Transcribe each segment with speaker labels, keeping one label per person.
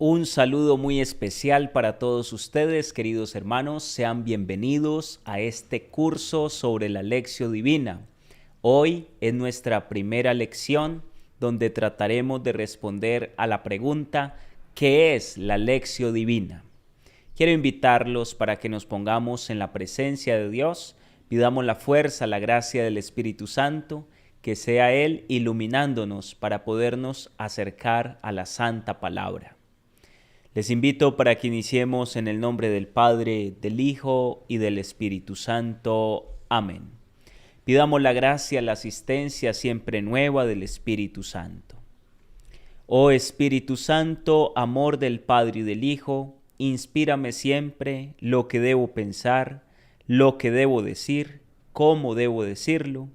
Speaker 1: Un saludo muy especial para todos ustedes, queridos hermanos. Sean bienvenidos a este curso sobre la Lectio Divina. Hoy es nuestra primera lección donde trataremos de responder a la pregunta ¿qué es la Lectio Divina? Quiero invitarlos para que nos pongamos en la presencia de Dios, pidamos la fuerza, la gracia del Espíritu Santo, que sea Él iluminándonos para podernos acercar a la Santa Palabra. Les invito para que iniciemos en el nombre del Padre, del Hijo y del Espíritu Santo. Amén. Pidamos la gracia, la asistencia siempre nueva del Espíritu Santo. Oh Espíritu Santo, amor del Padre y del Hijo, inspírame siempre lo que debo pensar, lo que debo decir, cómo debo decirlo,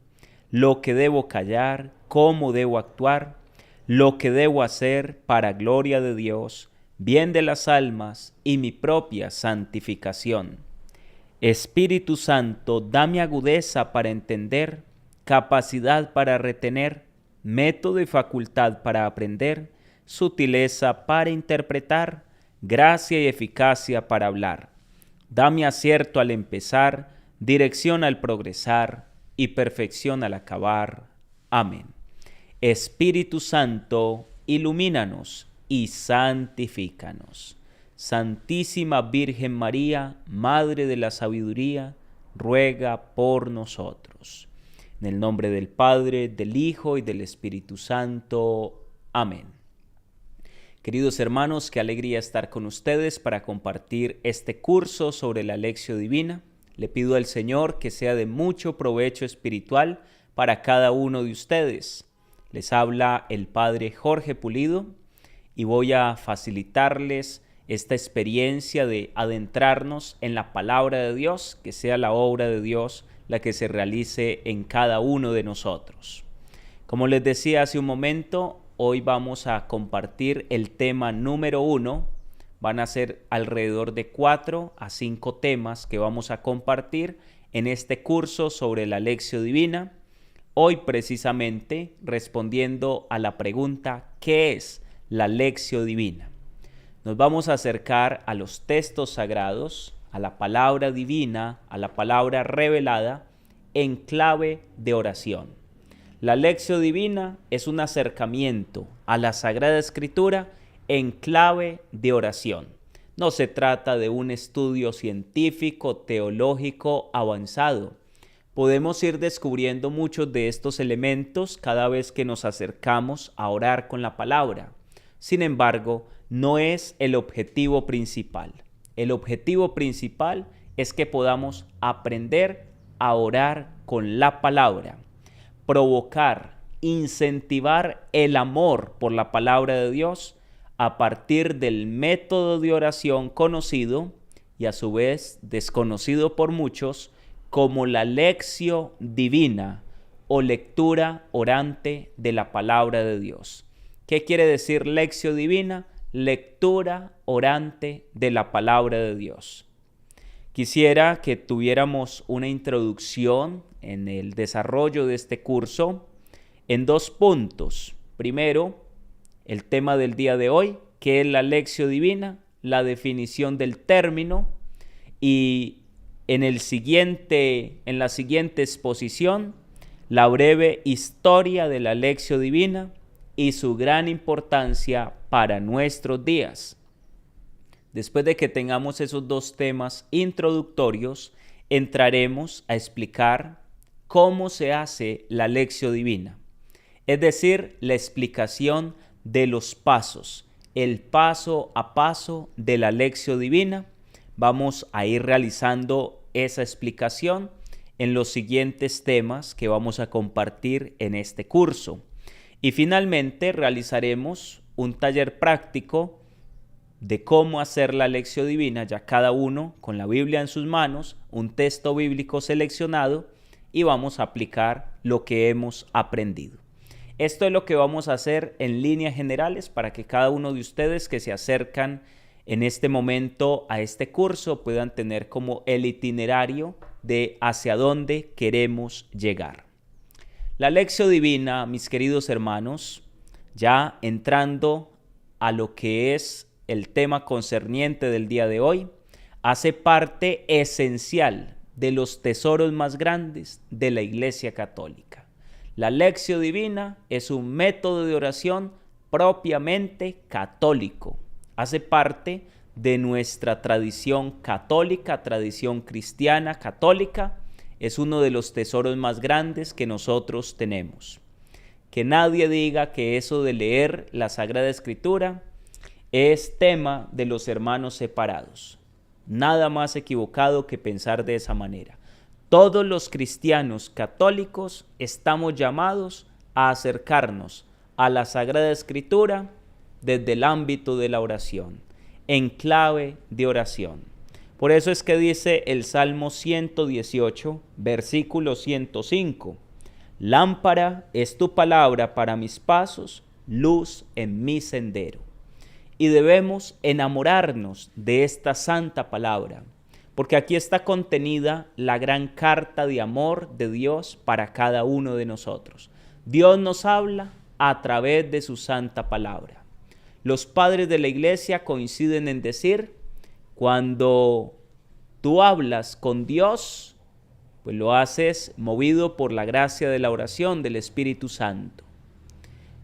Speaker 1: lo que debo callar, cómo debo actuar, lo que debo hacer para gloria de Dios, bien de las almas y mi propia santificación. Espíritu Santo, dame agudeza para entender, capacidad para retener, método y facultad para aprender, sutileza para interpretar, gracia y eficacia para hablar. Dame acierto al empezar, dirección al progresar y perfección al acabar. Amén. Espíritu Santo, ilumínanos y santifícanos. Santísima Virgen María, Madre de la Sabiduría, ruega por nosotros. En el nombre del Padre, del Hijo y del Espíritu Santo. Amén. Queridos hermanos, qué alegría estar con ustedes para compartir este curso sobre la Lectio Divina. Le pido al Señor que sea de mucho provecho espiritual para cada uno de ustedes. Les habla el Padre Jorge Pulido y voy a facilitarles esta experiencia de adentrarnos en la palabra de Dios, que sea la obra de Dios la que se realice en cada uno de nosotros. Como les decía hace un momento, hoy vamos a compartir el tema número 1. Van a ser alrededor de 4 a 5 temas que vamos a compartir en este curso sobre la Lectio Divina. Hoy precisamente respondiendo a la pregunta ¿qué es la Lectio Divina? Nos vamos a acercar a los textos sagrados, a la palabra divina, a la palabra revelada en clave de oración. La Lectio Divina es un acercamiento a la Sagrada Escritura en clave de oración. No se trata de un estudio científico, teológico avanzado. Podemos ir descubriendo muchos de estos elementos cada vez que nos acercamos a orar con la palabra. Sin embargo, no es el objetivo principal. El objetivo principal es que podamos aprender a orar con la palabra, provocar, incentivar el amor por la palabra de Dios a partir del método de oración conocido y a su vez desconocido por muchos como la Lectio Divina o lectura orante de la palabra de Dios. ¿Qué quiere decir Lectio Divina? Lectura orante de la palabra de Dios. Quisiera que tuviéramos una introducción en el desarrollo de este curso en 2 puntos. Primero, el tema del día de hoy, que es la Lectio Divina, la definición del término, y en la siguiente exposición, la breve historia de la Lectio Divina y su gran importancia para nuestros días. Después de que tengamos esos 2 temas introductorios, entraremos a explicar cómo se hace la Lectio Divina, es decir, la explicación de los pasos, el paso a paso de la Lectio Divina. Vamos a ir realizando esa explicación en los siguientes temas que vamos a compartir en este curso. Y finalmente realizaremos un taller práctico de cómo hacer la Lectio Divina, ya cada uno con la Biblia en sus manos, un texto bíblico seleccionado y vamos a aplicar lo que hemos aprendido. Esto es lo que vamos a hacer en líneas generales para que cada uno de ustedes que se acercan en este momento a este curso puedan tener como el itinerario de hacia dónde queremos llegar. La Lectio Divina, mis queridos hermanos, ya entrando a lo que es el tema concerniente del día de hoy, hace parte esencial de los tesoros más grandes de la Iglesia Católica. La Lectio Divina es un método de oración propiamente católico. Hace parte de nuestra tradición católica, tradición cristiana católica. Es uno de los tesoros más grandes que nosotros tenemos. Que nadie diga que eso de leer la Sagrada Escritura es tema de los hermanos separados. Nada más equivocado que pensar de esa manera. Todos los cristianos católicos estamos llamados a acercarnos a la Sagrada Escritura desde el ámbito de la oración, en clave de oración. Por eso es que dice el Salmo 118, versículo 105, lámpara es tu palabra para mis pasos, luz en mi sendero. Y debemos enamorarnos de esta santa palabra, porque aquí está contenida la gran carta de amor de Dios para cada uno de nosotros. Dios nos habla a través de su santa palabra. Los padres de la Iglesia coinciden en decir, cuando tú hablas con Dios, pues lo haces movido por la gracia de la oración del Espíritu Santo.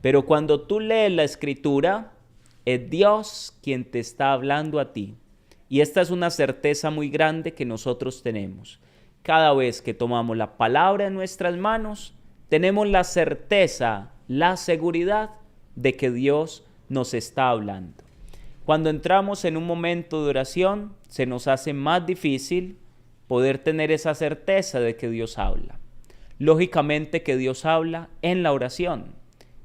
Speaker 1: Pero cuando tú lees la Escritura, es Dios quien te está hablando a ti. Y esta es una certeza muy grande que nosotros tenemos. Cada vez que tomamos la palabra en nuestras manos, tenemos la certeza, la seguridad de que Dios nos está hablando. Cuando entramos en un momento de oración, se nos hace más difícil poder tener esa certeza de que Dios habla. Lógicamente que Dios habla en la oración.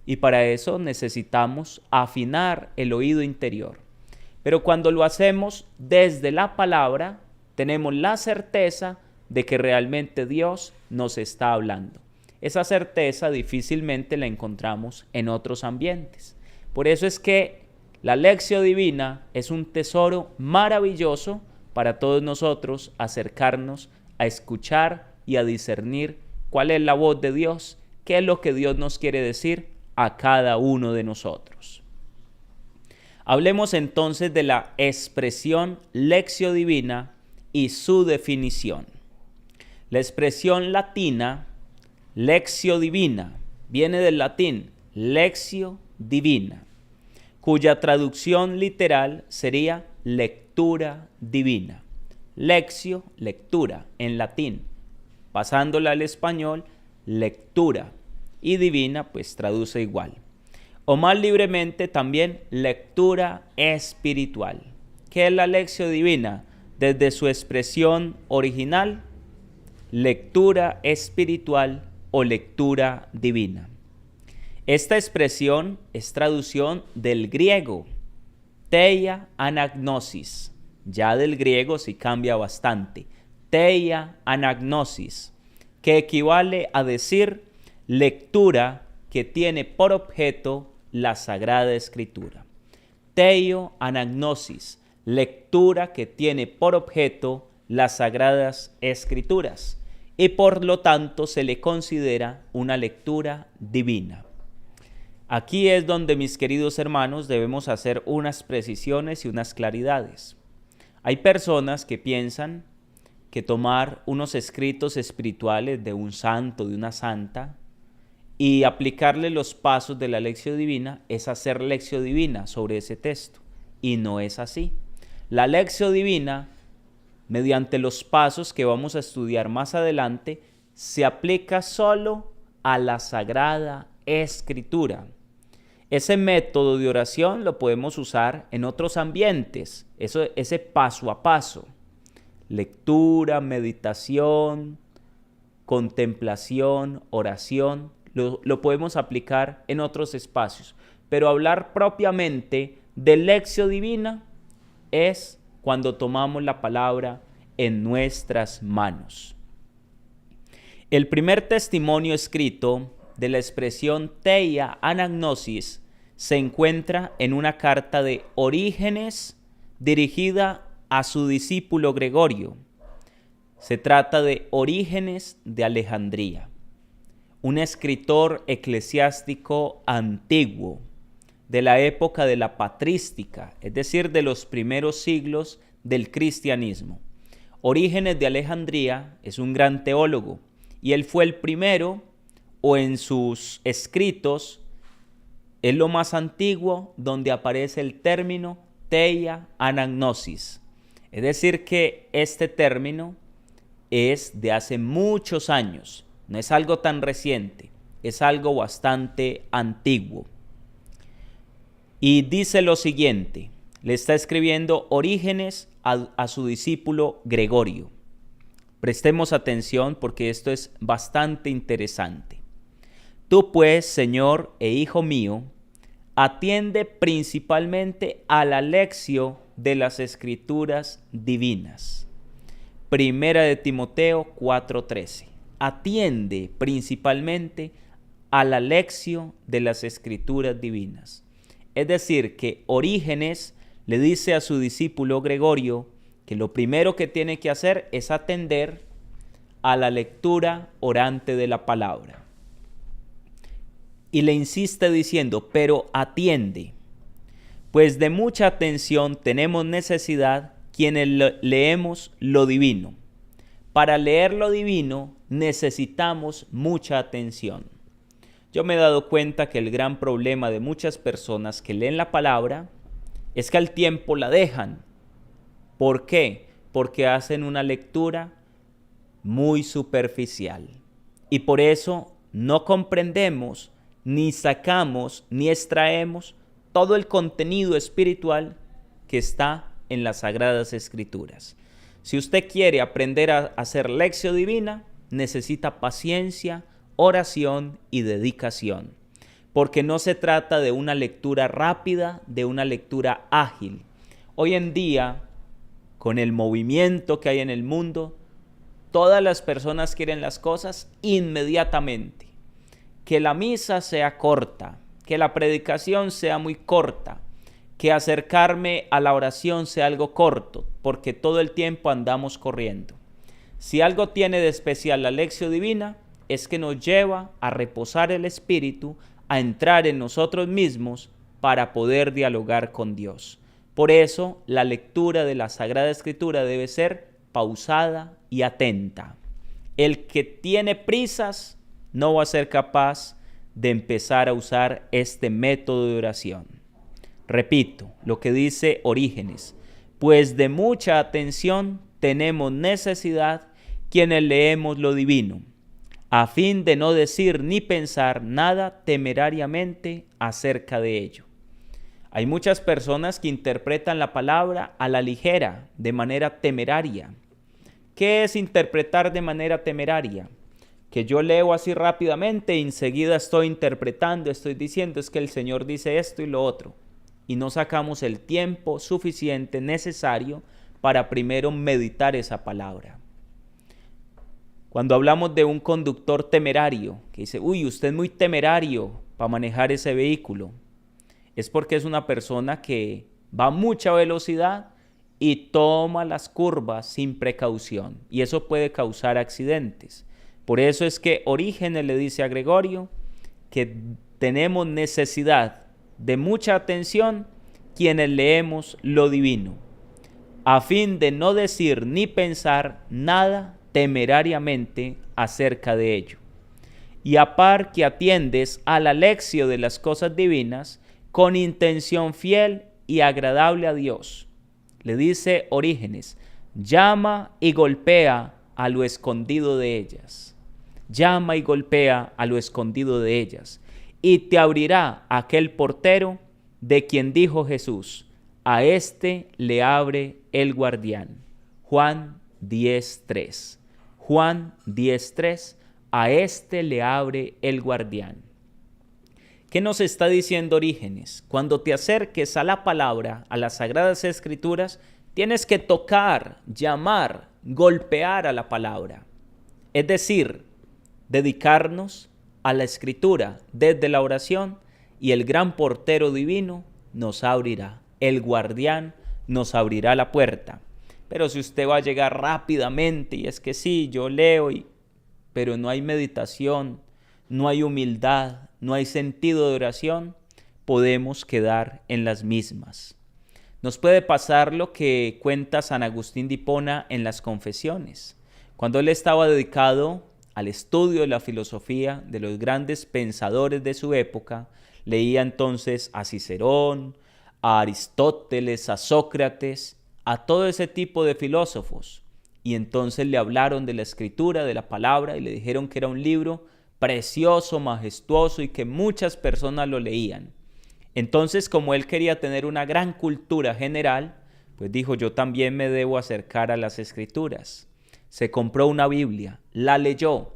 Speaker 1: Y para eso necesitamos afinar el oído interior. Pero cuando lo hacemos desde la palabra, tenemos la certeza de que realmente Dios nos está hablando. Esa certeza difícilmente la encontramos en otros ambientes. Por eso es que la Lectio Divina es un tesoro maravilloso para todos nosotros acercarnos a escuchar y a discernir cuál es la voz de Dios, qué es lo que Dios nos quiere decir a cada uno de nosotros. Hablemos entonces de la expresión Lectio Divina y su definición. La expresión latina Lectio Divina viene del latín Lectio Divina, cuya traducción literal sería lectura divina. Lectio, lectura en latín, pasándola al español, lectura, y divina pues traduce igual. O más libremente también lectura espiritual. ¿Qué es la Lectio Divina? Desde su expresión original, lectura espiritual o lectura divina. Esta expresión es traducción del griego, theia anagnosis. Ya del griego sí cambia bastante. Theia anagnosis, que equivale a decir lectura que tiene por objeto la Sagrada Escritura. Theio anagnosis, lectura que tiene por objeto las Sagradas Escrituras y por lo tanto se le considera una lectura divina. Aquí es donde, mis queridos hermanos, debemos hacer unas precisiones y unas claridades. Hay personas que piensan que tomar unos escritos espirituales de un santo, de una santa, y aplicarle los pasos de la Lectio Divina es hacer Lectio Divina sobre ese texto. Y no es así. La Lectio Divina, mediante los pasos que vamos a estudiar más adelante, se aplica solo a la Sagrada Escritura. Ese método de oración lo podemos usar en otros ambientes, ese paso a paso. Lectura, meditación, contemplación, oración, lo podemos aplicar en otros espacios. Pero hablar propiamente de Lectio Divina es cuando tomamos la palabra en nuestras manos. El primer testimonio escrito de la expresión theia anagnosis se encuentra en una carta de Orígenes dirigida a su discípulo Gregorio. Se trata de Orígenes de Alejandría, un escritor eclesiástico antiguo de la época de la patrística, es decir, de los primeros siglos del cristianismo. Orígenes de Alejandría es un gran teólogo y él fue el primero, o en sus escritos, es lo más antiguo donde aparece el término theia anagnosis. Es decir, que este término es de hace muchos años, no es algo tan reciente, es algo bastante antiguo. Y dice lo siguiente, le está escribiendo Orígenes a su discípulo Gregorio. Prestemos atención porque esto es bastante interesante. Tú pues, Señor e Hijo mío, atiende principalmente a la lección de las Escrituras divinas. Primera de Timoteo 4:13. Atiende principalmente a la lección de las Escrituras divinas. Es decir, que Orígenes le dice a su discípulo Gregorio que lo primero que tiene que hacer es atender a la lectura orante de la palabra. Y le insiste diciendo, pero atiende, pues de mucha atención tenemos necesidad quienes leemos lo divino. Para leer lo divino necesitamos mucha atención. Yo me he dado cuenta que el gran problema de muchas personas que leen la palabra es que al tiempo la dejan. ¿Por qué? Porque hacen una lectura muy superficial. Y por eso no comprendemos, ni sacamos, ni extraemos todo el contenido espiritual que está en las Sagradas Escrituras. Si usted quiere aprender a hacer lección divina, necesita paciencia, oración y dedicación, porque no se trata de una lectura rápida, de una lectura ágil. Hoy en día, con el movimiento que hay en el mundo, todas las personas quieren las cosas inmediatamente. Que la misa sea corta, que la predicación sea muy corta, que acercarme a la oración sea algo corto, porque todo el tiempo andamos corriendo. Si algo tiene de especial la lección divina, es que nos lleva a reposar el espíritu, a entrar en nosotros mismos para poder dialogar con Dios. Por eso, la lectura de la Sagrada Escritura debe ser pausada y atenta. El que tiene prisas no va a ser capaz de empezar a usar este método de oración. Repito lo que dice Orígenes, pues de mucha atención tenemos necesidad quienes leemos lo divino, a fin de no decir ni pensar nada temerariamente acerca de ello. Hay muchas personas que interpretan la palabra a la ligera, de manera temeraria. ¿Qué es interpretar de manera temeraria? Que yo leo así rápidamente e enseguida estoy interpretando, estoy diciendo es que el Señor dice esto y lo otro. Y no sacamos el tiempo suficiente necesario para primero meditar esa palabra. Cuando hablamos de un conductor temerario, que dice, uy, usted es muy temerario para manejar ese vehículo, es porque es una persona que va a mucha velocidad y toma las curvas sin precaución. Y eso puede causar accidentes. Por eso es que Orígenes le dice a Gregorio que tenemos necesidad de mucha atención quienes leemos lo divino, a fin de no decir ni pensar nada temerariamente acerca de ello. Y a par que atiendes a la lección de las cosas divinas con intención fiel y agradable a Dios. Le dice Orígenes, llama y golpea a lo escondido de ellas. Llama y golpea a lo escondido de ellas. Y te abrirá aquel portero de quien dijo Jesús, a este le abre el guardián. Juan 10:3. Juan 10:3, a este le abre el guardián. ¿Qué nos está diciendo Orígenes? Cuando te acerques a la palabra, a las Sagradas Escrituras, tienes que tocar, llamar, golpear a la palabra. Es decir, dedicarnos a la Escritura desde la oración y el gran portero divino nos abrirá. El guardián nos abrirá la puerta. Pero si usted va a llegar rápidamente y es que sí, yo leo, pero no hay meditación, no hay humildad, no hay sentido de oración, podemos quedar en las mismas. Nos puede pasar lo que cuenta San Agustín de Hipona en las Confesiones, cuando él estaba dedicado al estudio de la filosofía de los grandes pensadores de su época. Leía entonces a Cicerón, a Aristóteles, a Sócrates, a todo ese tipo de filósofos. Y entonces le hablaron de la escritura, de la palabra, y le dijeron que era un libro precioso, majestuoso y que muchas personas lo leían. Entonces, como él quería tener una gran cultura general, pues dijo: yo también me debo acercar a las escrituras. Se compró una Biblia, la leyó,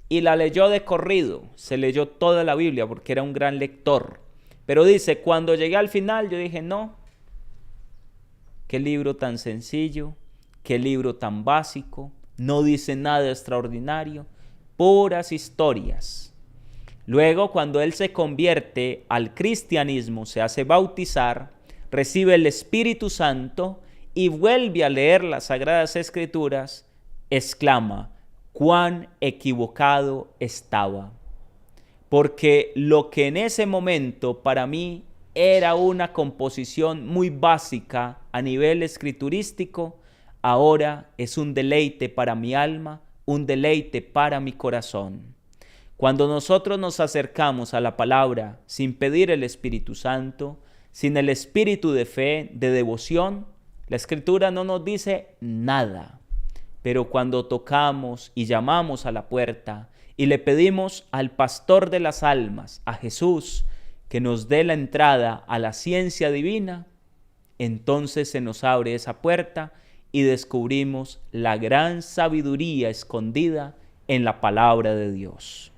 Speaker 1: y la leyó de corrido. Se leyó toda la Biblia porque era un gran lector. Pero dice, cuando llegué al final, yo dije: no, qué libro tan sencillo, qué libro tan básico, no dice nada extraordinario, puras historias. Luego, cuando él se convierte al cristianismo, se hace bautizar, recibe el Espíritu Santo y vuelve a leer las Sagradas Escrituras, exclama: cuán equivocado estaba. Porque lo que en ese momento para mí era una composición muy básica a nivel escriturístico, ahora es un deleite para mi alma, un deleite para mi corazón. Cuando nosotros nos acercamos a la palabra sin pedir el Espíritu Santo, sin el espíritu de fe, de devoción, la Escritura no nos dice nada. Pero cuando tocamos y llamamos a la puerta y le pedimos al pastor de las almas, a Jesús, que nos dé la entrada a la ciencia divina, entonces se nos abre esa puerta y descubrimos la gran sabiduría escondida en la palabra de Dios.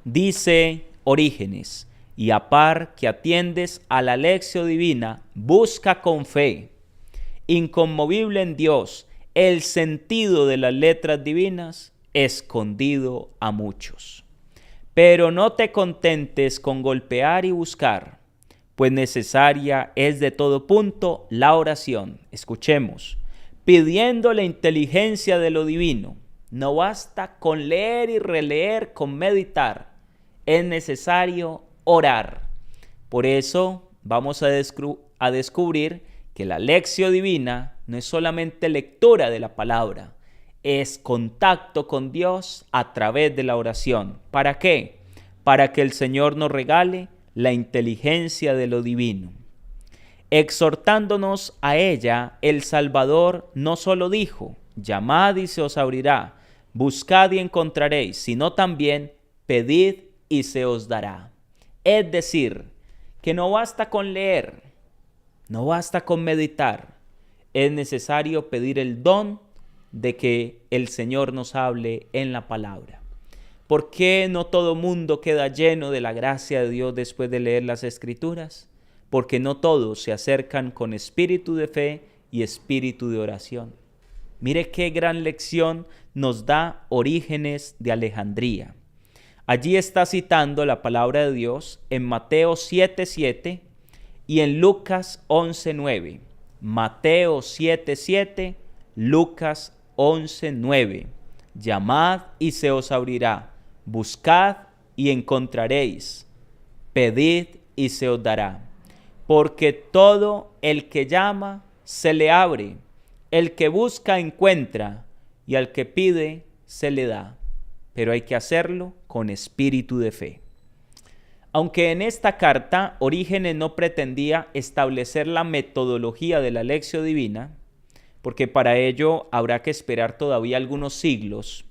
Speaker 1: Dice Orígenes: y a par que atiendes a la lección divina, busca con fe, inconmovible en Dios, el sentido de las letras divinas, escondido a muchos. Pero no te contentes con golpear y buscar, pues necesaria es de todo punto la oración. Escuchemos: pidiendo la inteligencia de lo divino. No basta con leer y releer, con meditar. Es necesario orar. Por eso vamos a descubrir que la lección divina no es solamente lectura de la palabra, es contacto con Dios a través de la oración. ¿Para qué? Para que el Señor nos regale la inteligencia de lo divino. Exhortándonos a ella, el Salvador no solo dijo: llamad y se os abrirá, buscad y encontraréis, sino también: pedid y se os dará. Es decir, que no basta con leer, no basta con meditar, es necesario pedir el don de que el Señor nos hable en la palabra. ¿Por qué no todo mundo queda lleno de la gracia de Dios después de leer las Escrituras? Porque no todos se acercan con espíritu de fe y espíritu de oración. Mire qué gran lección nos da Orígenes de Alejandría. Allí está citando la palabra de Dios en Mateo 7:7 y en Lucas 11:9. Mateo 7:7, Lucas 11:9. Llamad y se os abrirá, buscad y encontraréis, pedid y se os dará. Porque todo el que llama se le abre, el que busca encuentra, y al que pide se le da. Pero hay que hacerlo con espíritu de fe. Aunque en esta carta Orígenes no pretendía establecer la metodología de la lección divina, porque para ello habrá que esperar todavía algunos siglos,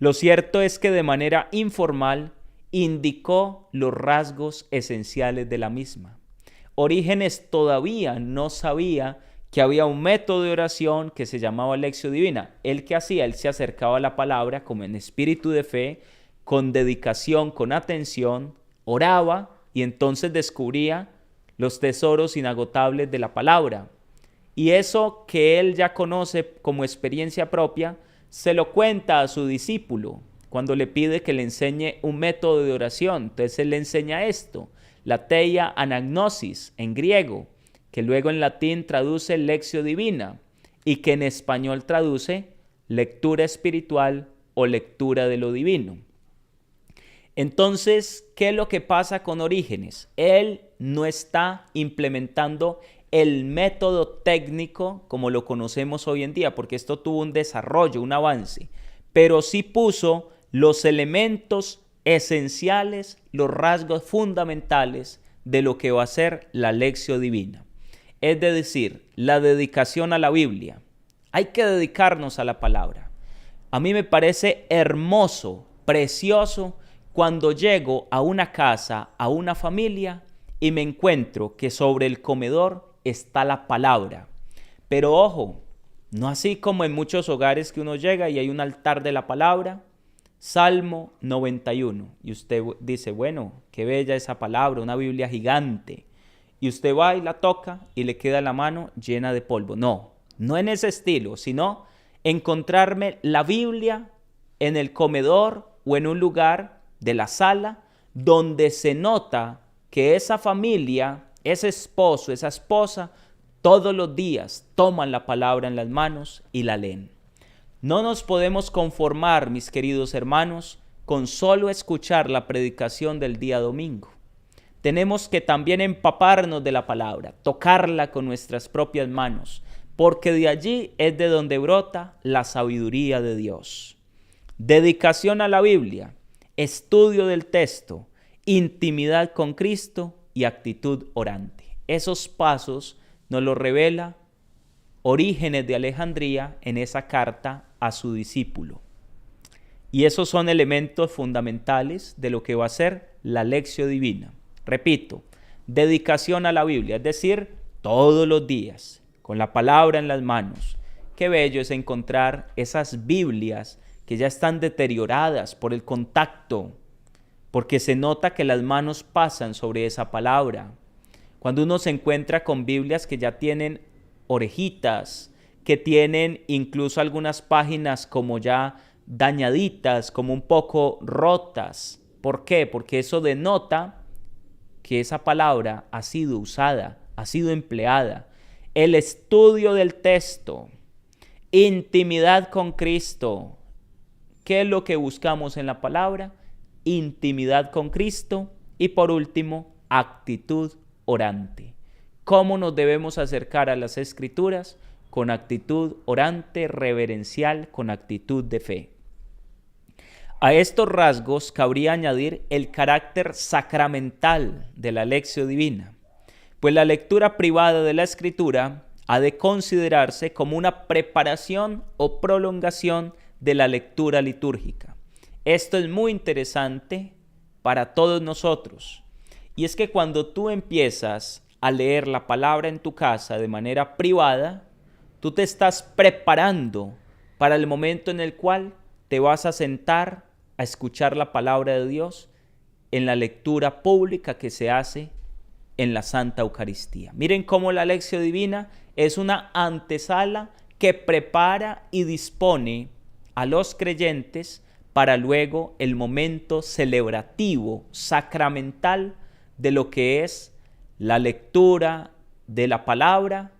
Speaker 1: lo cierto es que de manera informal indicó los rasgos esenciales de la misma. Orígenes todavía no sabía que había un método de oración que se llamaba lección divina. ¿Él qué hacía? Él se acercaba a la palabra como en espíritu de fe, con dedicación, con atención, oraba y entonces descubría los tesoros inagotables de la palabra. Y eso que él ya conoce como experiencia propia, se lo cuenta a su discípulo cuando le pide que le enseñe un método de oración. Entonces él le enseña esto, la teia anagnosis en griego, que luego en latín traduce lección divina y que en español traduce lectura espiritual o lectura de lo divino. Entonces, ¿qué es lo que pasa con Orígenes? Él no está implementando el método técnico como lo conocemos hoy en día, porque esto tuvo un desarrollo, un avance, pero sí puso los elementos esenciales, los rasgos fundamentales de lo que va a ser la Lectio Divina. Es decir, la dedicación a la Biblia. Hay que dedicarnos a la palabra. A mí me parece hermoso, precioso, cuando llego a una casa, a una familia, y me encuentro que sobre el comedor está la palabra. Pero ojo, no así como en muchos hogares que uno llega y hay un altar de la palabra. Salmo 91. Y usted dice, bueno, qué bella esa palabra, una Biblia gigante. Y usted va y la toca y le queda la mano llena de polvo. No, no en ese estilo, sino encontrarme la Biblia en el comedor o en un lugar de la sala donde se nota que esa familia, ese esposo, esa esposa, todos los días toman la palabra en las manos y la leen. No nos podemos conformar, mis queridos hermanos, con solo escuchar la predicación del día domingo. Tenemos que también empaparnos de la palabra, tocarla con nuestras propias manos, porque de allí es de donde brota la sabiduría de Dios. Dedicación a la Biblia, estudio del texto, intimidad con Cristo y actitud orante. Esos pasos nos los revela Orígenes de Alejandría en esa carta a su discípulo. Y esos son elementos fundamentales de lo que va a ser la Lectio Divina. Repito, dedicación a la Biblia, es decir, todos los días, con la palabra en las manos. Qué bello es encontrar esas Biblias que ya están deterioradas por el contacto, porque se nota que las manos pasan sobre esa palabra. Cuando uno se encuentra con Biblias que ya tienen orejitas, que tienen incluso algunas páginas como ya dañaditas, como un poco rotas. ¿Por qué? Porque eso denota que esa palabra ha sido usada, ha sido empleada. El estudio del texto, intimidad con Cristo. ¿Qué es lo que buscamos en la palabra? Intimidad con Cristo y por último, actitud orante. ¿Cómo nos debemos acercar a las Escrituras? Con actitud orante, reverencial, con actitud de fe. A estos rasgos cabría añadir el carácter sacramental de la Lectio Divina, pues la lectura privada de la Escritura ha de considerarse como una preparación o prolongación de la lectura litúrgica. Esto es muy interesante para todos nosotros, y es que cuando tú empiezas a leer la palabra en tu casa de manera privada, tú te estás preparando para el momento en el cual te vas a sentar a escuchar la palabra de Dios en la lectura pública que se hace en la Santa Eucaristía. Miren cómo la Lectio Divina es una antesala que prepara y dispone a los creyentes para luego el momento celebrativo, sacramental de lo que es la lectura de la palabra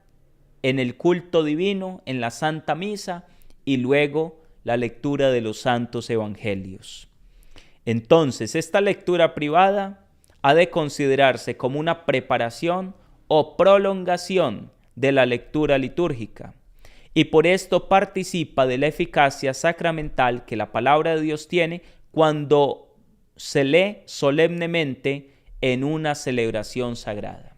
Speaker 1: en el culto divino, en la Santa Misa y luego la lectura de los santos evangelios. Entonces, esta lectura privada ha de considerarse como una preparación o prolongación de la lectura litúrgica y por esto participa de la eficacia sacramental que la palabra de Dios tiene cuando se lee solemnemente en una celebración sagrada.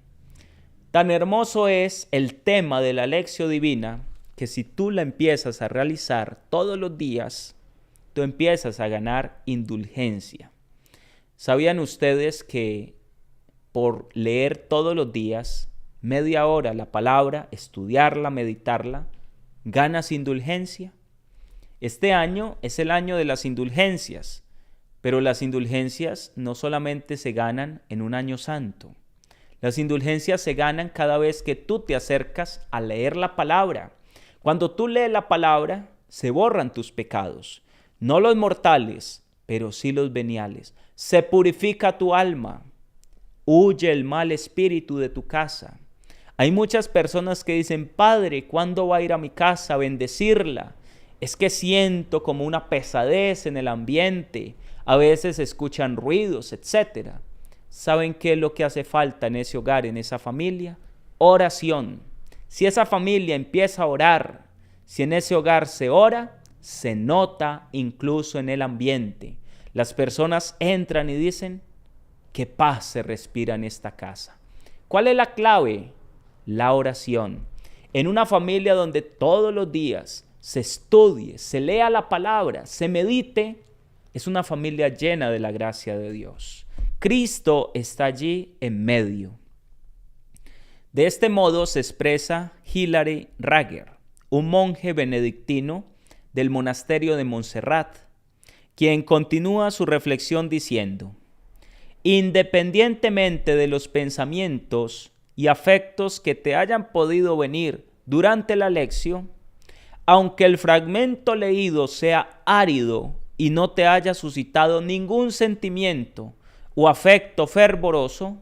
Speaker 1: Tan hermoso es el tema de la Lectio Divina que si tú la empiezas a realizar todos los días, tú empiezas a ganar indulgencia. ¿Sabían ustedes que por leer todos los días, media hora la palabra, estudiarla, meditarla, ganas indulgencia? Este año es el año de las indulgencias, pero las indulgencias no solamente se ganan en un año santo. Las indulgencias se ganan cada vez que tú te acercas a leer la palabra. Cuando tú lees la palabra, se borran tus pecados. No los mortales, pero sí los veniales. Se purifica tu alma. Huye el mal espíritu de tu casa. Hay muchas personas que dicen, Padre, ¿cuándo va a ir a mi casa a bendecirla? Es que siento como una pesadez en el ambiente. a veces escuchan ruidos, etc. ¿Saben qué es lo que hace falta en ese hogar, en esa familia? Oración. Si esa familia empieza a orar, si en ese hogar se ora, se nota incluso en el ambiente. Las personas entran y dicen, qué paz se respira en esta casa. ¿Cuál es la clave? La oración. En una familia donde todos los días se estudie, se lea la palabra, se medite, es una familia llena de la gracia de Dios. Cristo está allí en medio. De este modo se expresa Hilary Rager, un monje benedictino del monasterio de Montserrat, quien continúa su reflexión diciendo, independientemente de los pensamientos y afectos que te hayan podido venir durante la lección, aunque el fragmento leído sea árido y no te haya suscitado ningún sentimiento o afecto fervoroso,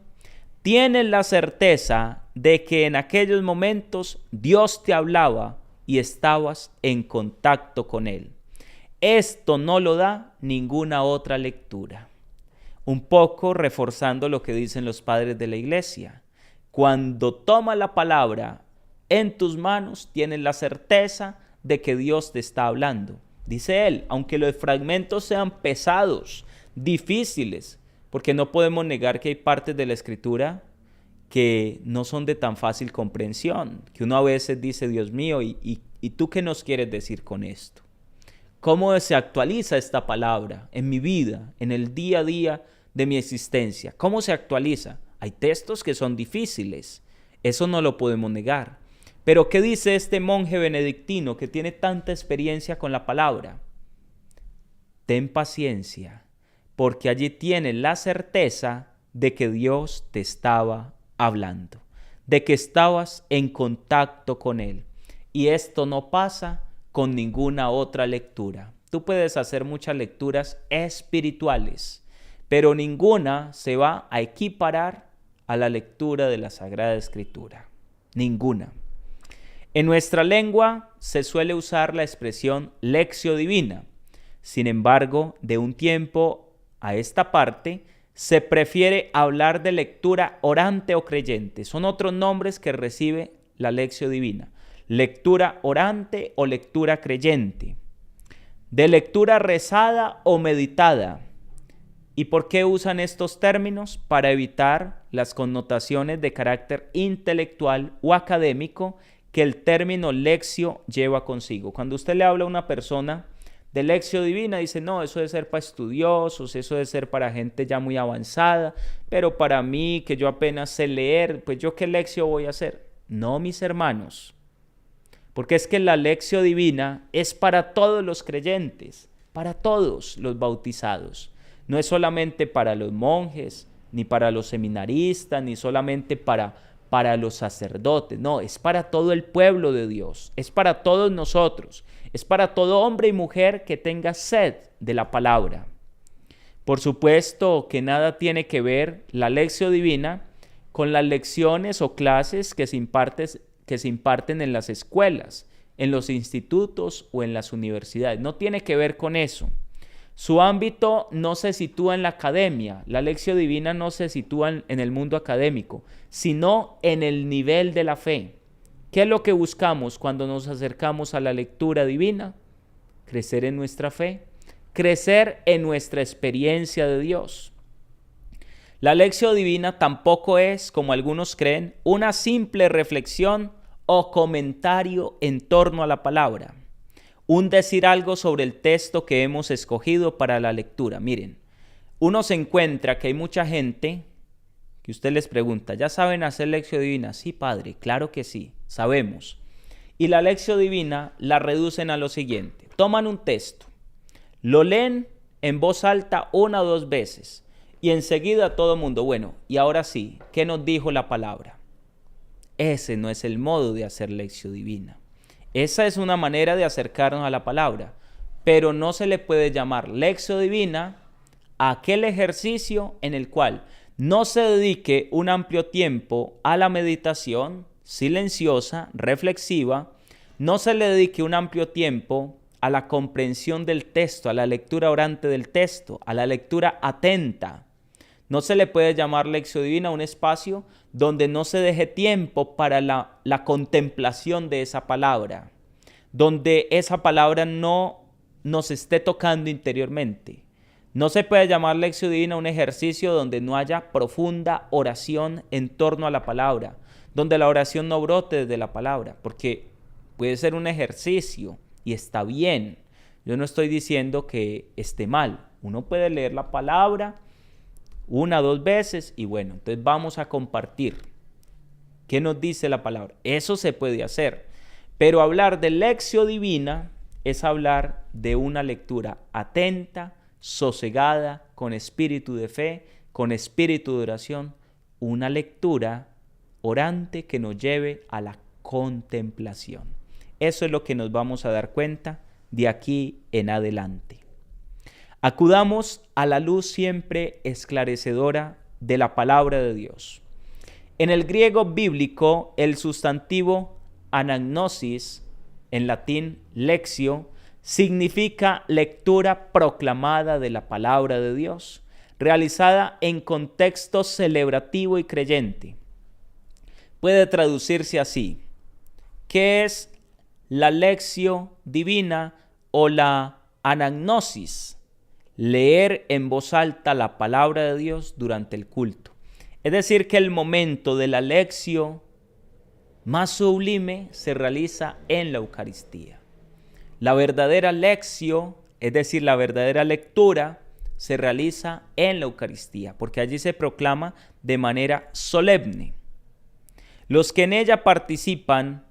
Speaker 1: tienes la certeza de que en aquellos momentos Dios te hablaba y estabas en contacto con Él. Esto no lo da ninguna otra lectura. Un poco reforzando lo que dicen los padres de la iglesia. Cuando tomas la palabra en tus manos, tienes la certeza de que Dios te está hablando. Dice él, aunque los fragmentos sean pesados, difíciles, porque no podemos negar que hay partes de la Escritura que no son de tan fácil comprensión, que uno a veces dice, Dios mío, ¿y tú qué nos quieres decir con esto? ¿Cómo se actualiza esta palabra en mi vida, en el día a día de mi existencia? ¿Cómo se actualiza? Hay textos que son difíciles, eso no lo podemos negar. Pero ¿qué dice este monje benedictino que tiene tanta experiencia con la palabra? Ten paciencia, porque allí tienes la certeza de que Dios te estaba hablando, de que estabas en contacto con Él. Y esto no pasa con ninguna otra lectura. Tú puedes hacer muchas lecturas espirituales, pero ninguna se va a equiparar a la lectura de la Sagrada Escritura. Ninguna. En nuestra lengua se suele usar la expresión lección divina. Sin embargo, de un tiempo a esta parte, se prefiere hablar de lectura orante o creyente. Son otros nombres que recibe la lección divina. Lectura orante o lectura creyente. De lectura rezada o meditada. ¿Y por qué usan estos términos? Para evitar las connotaciones de carácter intelectual o académico que el término lección lleva consigo. Cuando usted le habla a una persona de lección divina, dice, no, eso debe ser para estudiosos, eso debe ser para gente ya muy avanzada, pero para mí, que yo apenas sé leer, pues yo qué lección voy a hacer. No, mis hermanos, porque es que la lección divina es para todos los creyentes, para todos los bautizados. No es solamente para los monjes, ni para los seminaristas, ni solamente para los sacerdotes. No, es para todo el pueblo de Dios, es para todos nosotros, es para todo hombre y mujer que tenga sed de la palabra. Por supuesto que nada tiene que ver la lección divina con las lecciones o clases que se imparten en las escuelas, en los institutos o en las universidades. No tiene que ver con eso. Su ámbito no se sitúa en la academia, la lección divina no se sitúa en el mundo académico, sino en el nivel de la fe. ¿Qué es lo que buscamos cuando nos acercamos a la lectura divina? Crecer en nuestra fe, crecer en nuestra experiencia de Dios. La lección divina tampoco es, como algunos creen, una simple reflexión o comentario en torno a la palabra. Un decir algo sobre el texto que hemos escogido para la lectura. Miren, uno se encuentra que hay mucha gente que usted les pregunta, ¿ya saben hacer lección divina? Sí, padre, claro que sí, sabemos. Y la lección divina la reducen a lo siguiente. Toman un texto, lo leen en voz alta 1 o 2 veces y enseguida todo el mundo, bueno, y ahora sí, ¿qué nos dijo la palabra? Ese no es el modo de hacer lección divina. Esa es una manera de acercarnos a la palabra, pero no se le puede llamar lección divina a aquel ejercicio en el cual no se dedique un amplio tiempo a la meditación silenciosa, reflexiva, no se le dedique un amplio tiempo a la comprensión del texto, a la lectura orante del texto, a la lectura atenta. No se le puede llamar lección divina a un espacio donde no se deje tiempo para la contemplación de esa palabra, donde esa palabra no nos esté tocando interiormente. No se puede llamar lección divina a un ejercicio donde no haya profunda oración en torno a la palabra, donde la oración no brote desde la palabra, porque puede ser un ejercicio y está bien. Yo no estoy diciendo que esté mal. Uno puede leer la palabra una o dos veces y bueno, entonces vamos a compartir qué nos dice la palabra. Eso se puede hacer, pero hablar de lección divina es hablar de una lectura atenta, sosegada, con espíritu de fe, con espíritu de oración, una lectura orante que nos lleve a la contemplación. Eso es lo que nos vamos a dar cuenta de aquí en adelante. Acudamos a la luz siempre esclarecedora de la palabra de Dios. En el griego bíblico, el sustantivo anagnosis, en latín lectio, significa lectura proclamada de la palabra de Dios, realizada en contexto celebrativo y creyente. Puede traducirse así: ¿qué es la lección divina o la anagnosis? Leer en voz alta la palabra de Dios durante el culto. Es decir, que el momento de la lección más sublime se realiza en la Eucaristía. La verdadera lección, es decir, la verdadera lectura, se realiza en la Eucaristía, porque allí se proclama de manera solemne. Los que en ella participan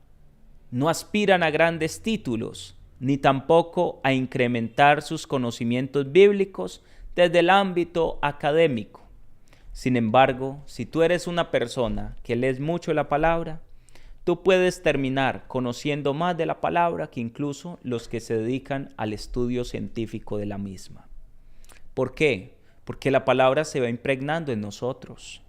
Speaker 1: no aspiran a grandes títulos, ni tampoco a incrementar sus conocimientos bíblicos desde el ámbito académico. Sin embargo, si tú eres una persona que lees mucho la palabra, tú puedes terminar conociendo más de la palabra que incluso los que se dedican al estudio científico de la misma. ¿Por qué? Porque la palabra se va impregnando en nosotros.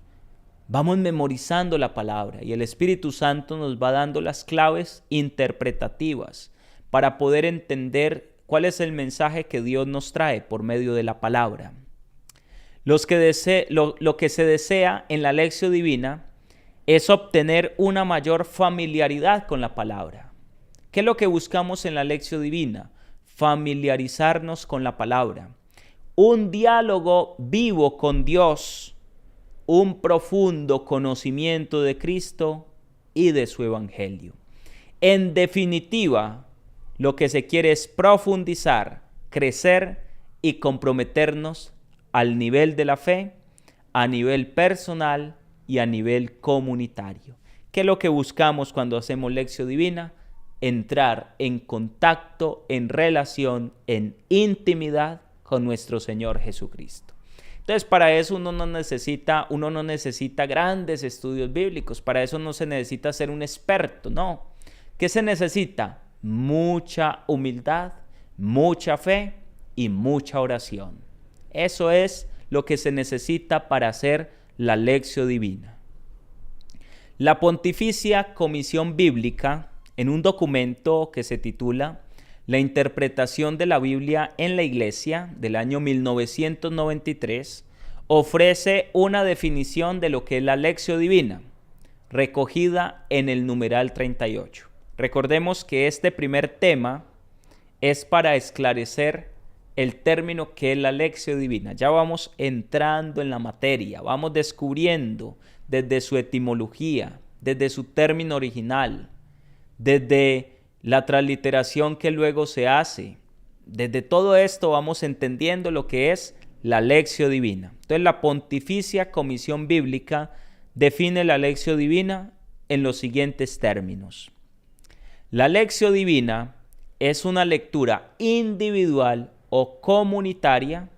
Speaker 1: Vamos memorizando la palabra y el Espíritu Santo nos va dando las claves interpretativas para poder entender cuál es el mensaje que Dios nos trae por medio de la palabra. Lo que se desea en la lección divina es obtener una mayor familiaridad con la palabra. ¿Qué es lo que buscamos en la lección divina? Familiarizarnos con la palabra. Un diálogo vivo con Dios, un profundo conocimiento de Cristo y de su Evangelio. En definitiva, lo que se quiere es profundizar, crecer y comprometernos al nivel de la fe, a nivel personal y a nivel comunitario. ¿Qué es lo que buscamos cuando hacemos lección divina? Entrar en contacto, en relación, en intimidad con nuestro Señor Jesucristo. Entonces, para eso uno no necesita grandes estudios bíblicos, para eso no se necesita ser un experto, no. ¿Qué se necesita? Mucha humildad, mucha fe y mucha oración. Eso es lo que se necesita para hacer la lección divina. La Pontificia Comisión Bíblica, en un documento que se titula La interpretación de la Biblia en la Iglesia, del año 1993, ofrece una definición de lo que es la lección divina, recogida en el numeral 38. Recordemos que este primer tema es para esclarecer el término que es la lección divina. Ya vamos entrando en la materia, vamos descubriendo desde su etimología, desde su término original, desde la transliteración que luego se hace. Desde todo esto vamos entendiendo lo que es la lección divina. Entonces, la Pontificia Comisión Bíblica define la lección divina en los siguientes términos. La lección divina es una lectura individual o comunitaria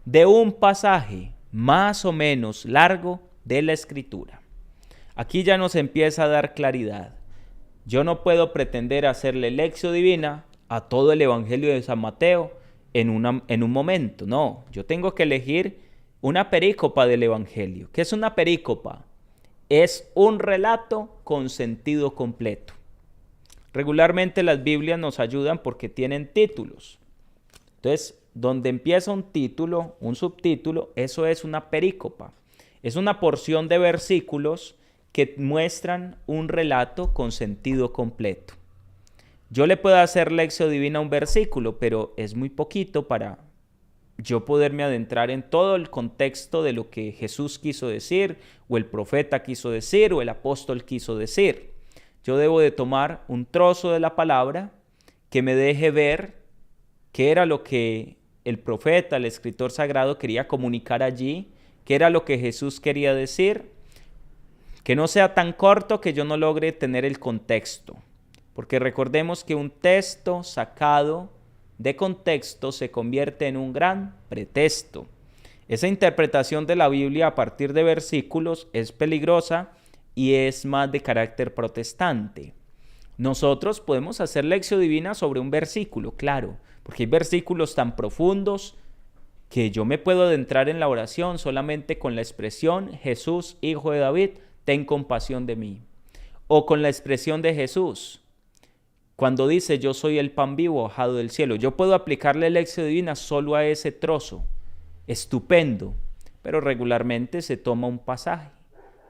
Speaker 1: de un pasaje más o menos largo de la Escritura. Aquí ya nos empieza a dar claridad. Yo no puedo pretender hacerle lección divina a todo el Evangelio de San Mateo en un momento. No, yo tengo que elegir una perícopa del Evangelio. ¿Qué es una perícopa? Es un relato con sentido completo. Regularmente las Biblias nos ayudan porque tienen títulos. Entonces, donde empieza un título, un subtítulo, eso es una perícopa. Es una porción de versículos que muestran un relato con sentido completo. Yo le puedo hacer lección divina a un versículo, pero es muy poquito para yo poderme adentrar en todo el contexto de lo que Jesús quiso decir, o el profeta quiso decir, o el apóstol quiso decir. Yo debo de tomar un trozo de la palabra que me deje ver qué era lo que el profeta, el escritor sagrado quería comunicar allí, qué era lo que Jesús quería decir, que no sea tan corto que yo no logre tener el contexto. Porque recordemos que un texto sacado de contexto se convierte en un gran pretexto. Esa interpretación de la Biblia a partir de versículos es peligrosa y es más de carácter protestante. Nosotros podemos hacer lección divina sobre un versículo, claro, porque hay versículos tan profundos que yo me puedo adentrar en la oración solamente con la expresión Jesús, hijo de David, ten compasión de mí. O con la expresión de Jesús, cuando dice yo soy el pan vivo bajado del cielo. Yo puedo aplicarle lección divina solo a ese trozo. Estupendo, pero regularmente se toma un pasaje.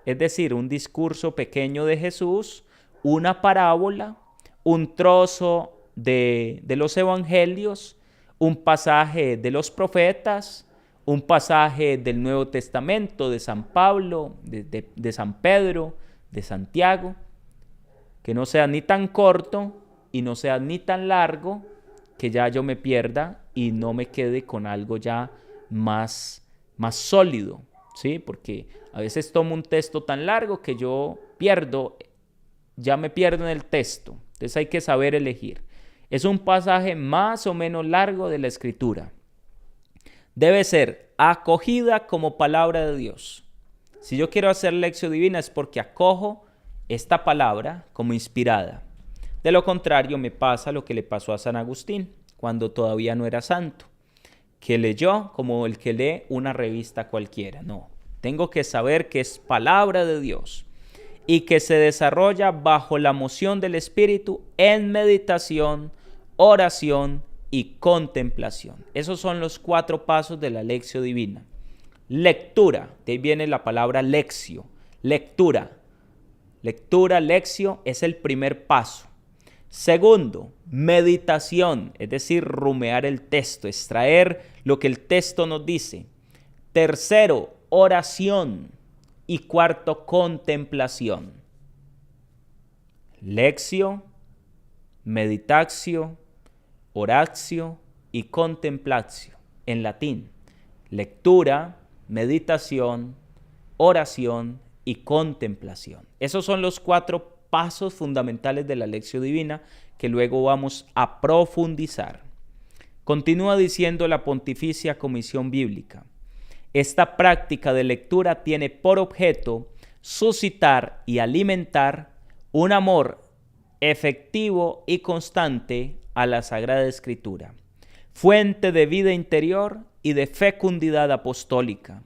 Speaker 1: Es decir, un discurso pequeño de Jesús, una parábola, un trozo de los evangelios, un pasaje de los profetas, un pasaje del Nuevo Testamento, de San Pablo, de San Pedro, de Santiago, que no sea ni tan corto y no sea ni tan largo que ya yo me pierda y no me quede con algo ya más sólido, ¿sí? Porque a veces tomo un texto tan largo que yo ya me pierdo en el texto. Entonces hay que saber elegir. Es un pasaje más o menos largo de la Escritura. Debe ser acogida como palabra de Dios. Si yo quiero hacer lección divina es porque acojo esta palabra como inspirada. De lo contrario me pasa lo que le pasó a San Agustín cuando todavía no era santo, que leyó como el que lee una revista cualquiera. No, tengo que saber que es palabra de Dios y que se desarrolla bajo la moción del Espíritu en meditación, oración y contemplación. Esos son los 4 pasos de la lección divina. Lectura, de ahí viene la palabra lectio, lectura. Lectura, lectio, es el primer paso. Segundo, meditación, es decir, rumear el texto, extraer lo que el texto nos dice. Tercero, oración. Y cuarto, contemplación. Lectio, meditatio, oratio y contemplatio. En latín, lectura, meditación, oración y contemplación. Esos son los 4 pasos fundamentales de la lección divina que luego vamos a profundizar. Continúa diciendo la Pontificia Comisión Bíblica. Esta práctica de lectura tiene por objeto suscitar y alimentar un amor efectivo y constante a la Sagrada Escritura, fuente de vida interior y de fecundidad apostólica.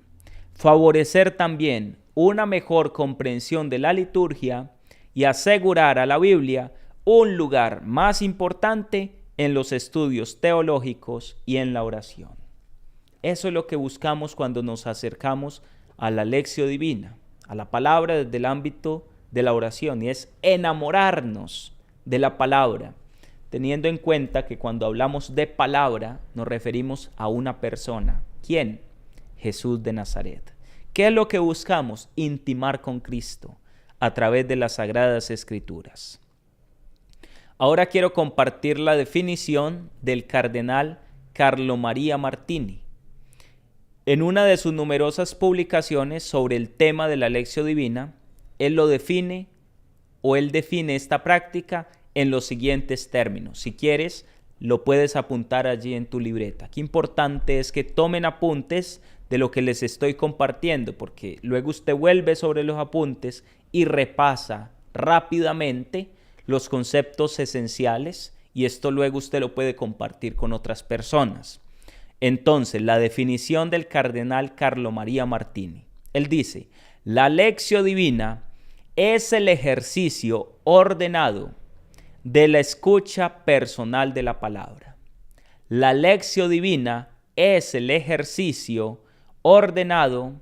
Speaker 1: Favorecer también una mejor comprensión de la liturgia y asegurar a la Biblia un lugar más importante en los estudios teológicos y en la oración. Eso es lo que buscamos cuando nos acercamos a la lección divina, a la palabra desde el ámbito de la oración, y es enamorarnos de la palabra, teniendo en cuenta que cuando hablamos de palabra nos referimos a una persona. ¿Quién? Jesús de Nazaret. ¿Qué es lo que buscamos? Intimar con Cristo a través de las Sagradas Escrituras. Ahora quiero compartir la definición del cardenal Carlo Maria Martini. En una de sus numerosas publicaciones sobre el tema de la lección divina, él define esta práctica en los siguientes términos. Si quieres, lo puedes apuntar allí en tu libreta. Qué importante es que tomen apuntes de lo que les estoy compartiendo, porque luego usted vuelve sobre los apuntes y repasa rápidamente los conceptos esenciales, y esto luego usted lo puede compartir con otras personas. Entonces, la definición del cardenal Carlo Maria Martini. Él dice, la lección divina es el ejercicio ordenado de la escucha personal de la palabra. La lección divina es el ejercicio ordenado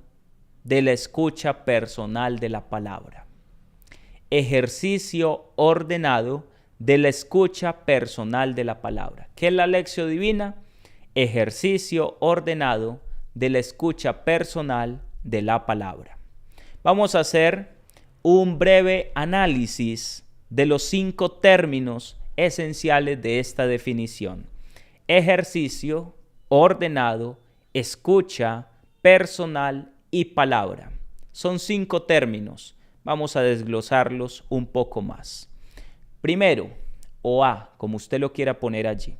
Speaker 1: de la escucha personal de la palabra. Ejercicio ordenado de la escucha personal de la palabra. ¿Qué es la lección divina? Ejercicio ordenado de la escucha personal de la palabra. Vamos a hacer un breve análisis de los 5 términos esenciales de esta definición. Ejercicio, ordenado, escucha, personal y palabra. Son 5 términos. Vamos a desglosarlos un poco más. Primero, o A, como usted lo quiera poner allí.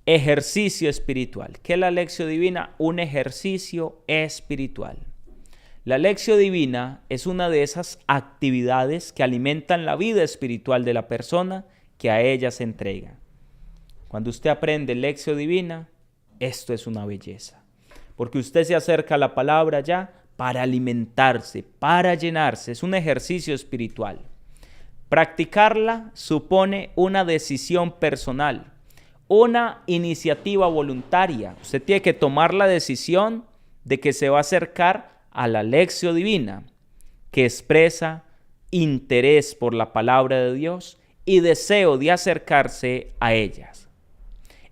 Speaker 1: Ejercicio espiritual. ¿Qué es la lección divina? Un ejercicio espiritual. La lección divina es una de esas actividades que alimentan la vida espiritual de la persona que a ella se entrega. Cuando usted aprende lección divina, esto es una belleza. Porque usted se acerca a la palabra ya para alimentarse, para llenarse. Es un ejercicio espiritual. Practicarla supone una decisión personal, una iniciativa voluntaria. Usted tiene que tomar la decisión de que se va a acercar a la lección divina, que expresa interés por la palabra de Dios y deseo de acercarse a ellas.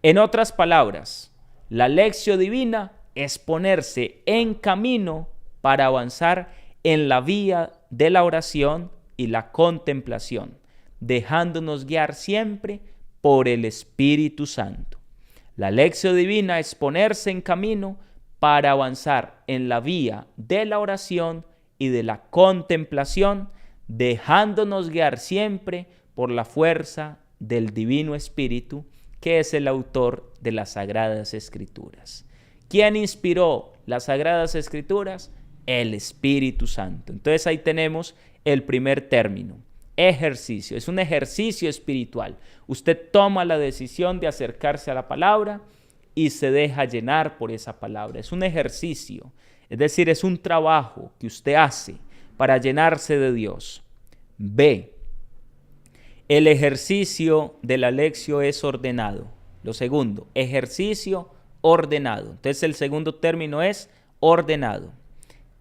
Speaker 1: En otras palabras, la lección divina es ponerse en camino para avanzar en la vía de la oración y la contemplación, dejándonos guiar siempre por el Espíritu Santo. La lección divina es ponerse en camino para avanzar en la vía de la oración y de la contemplación, dejándonos guiar siempre por la fuerza del Divino Espíritu, que es el autor de las Sagradas Escrituras. ¿Quién inspiró las Sagradas Escrituras? El Espíritu Santo. Entonces ahí tenemos el primer término, ejercicio. Es un ejercicio espiritual. Usted toma la decisión de acercarse a la palabra y se deja llenar por esa palabra. Es un ejercicio, es decir, es un trabajo que usted hace para llenarse de Dios. B. El ejercicio de la lección es ordenado. Lo segundo, ejercicio ordenado. Entonces el segundo término es ordenado.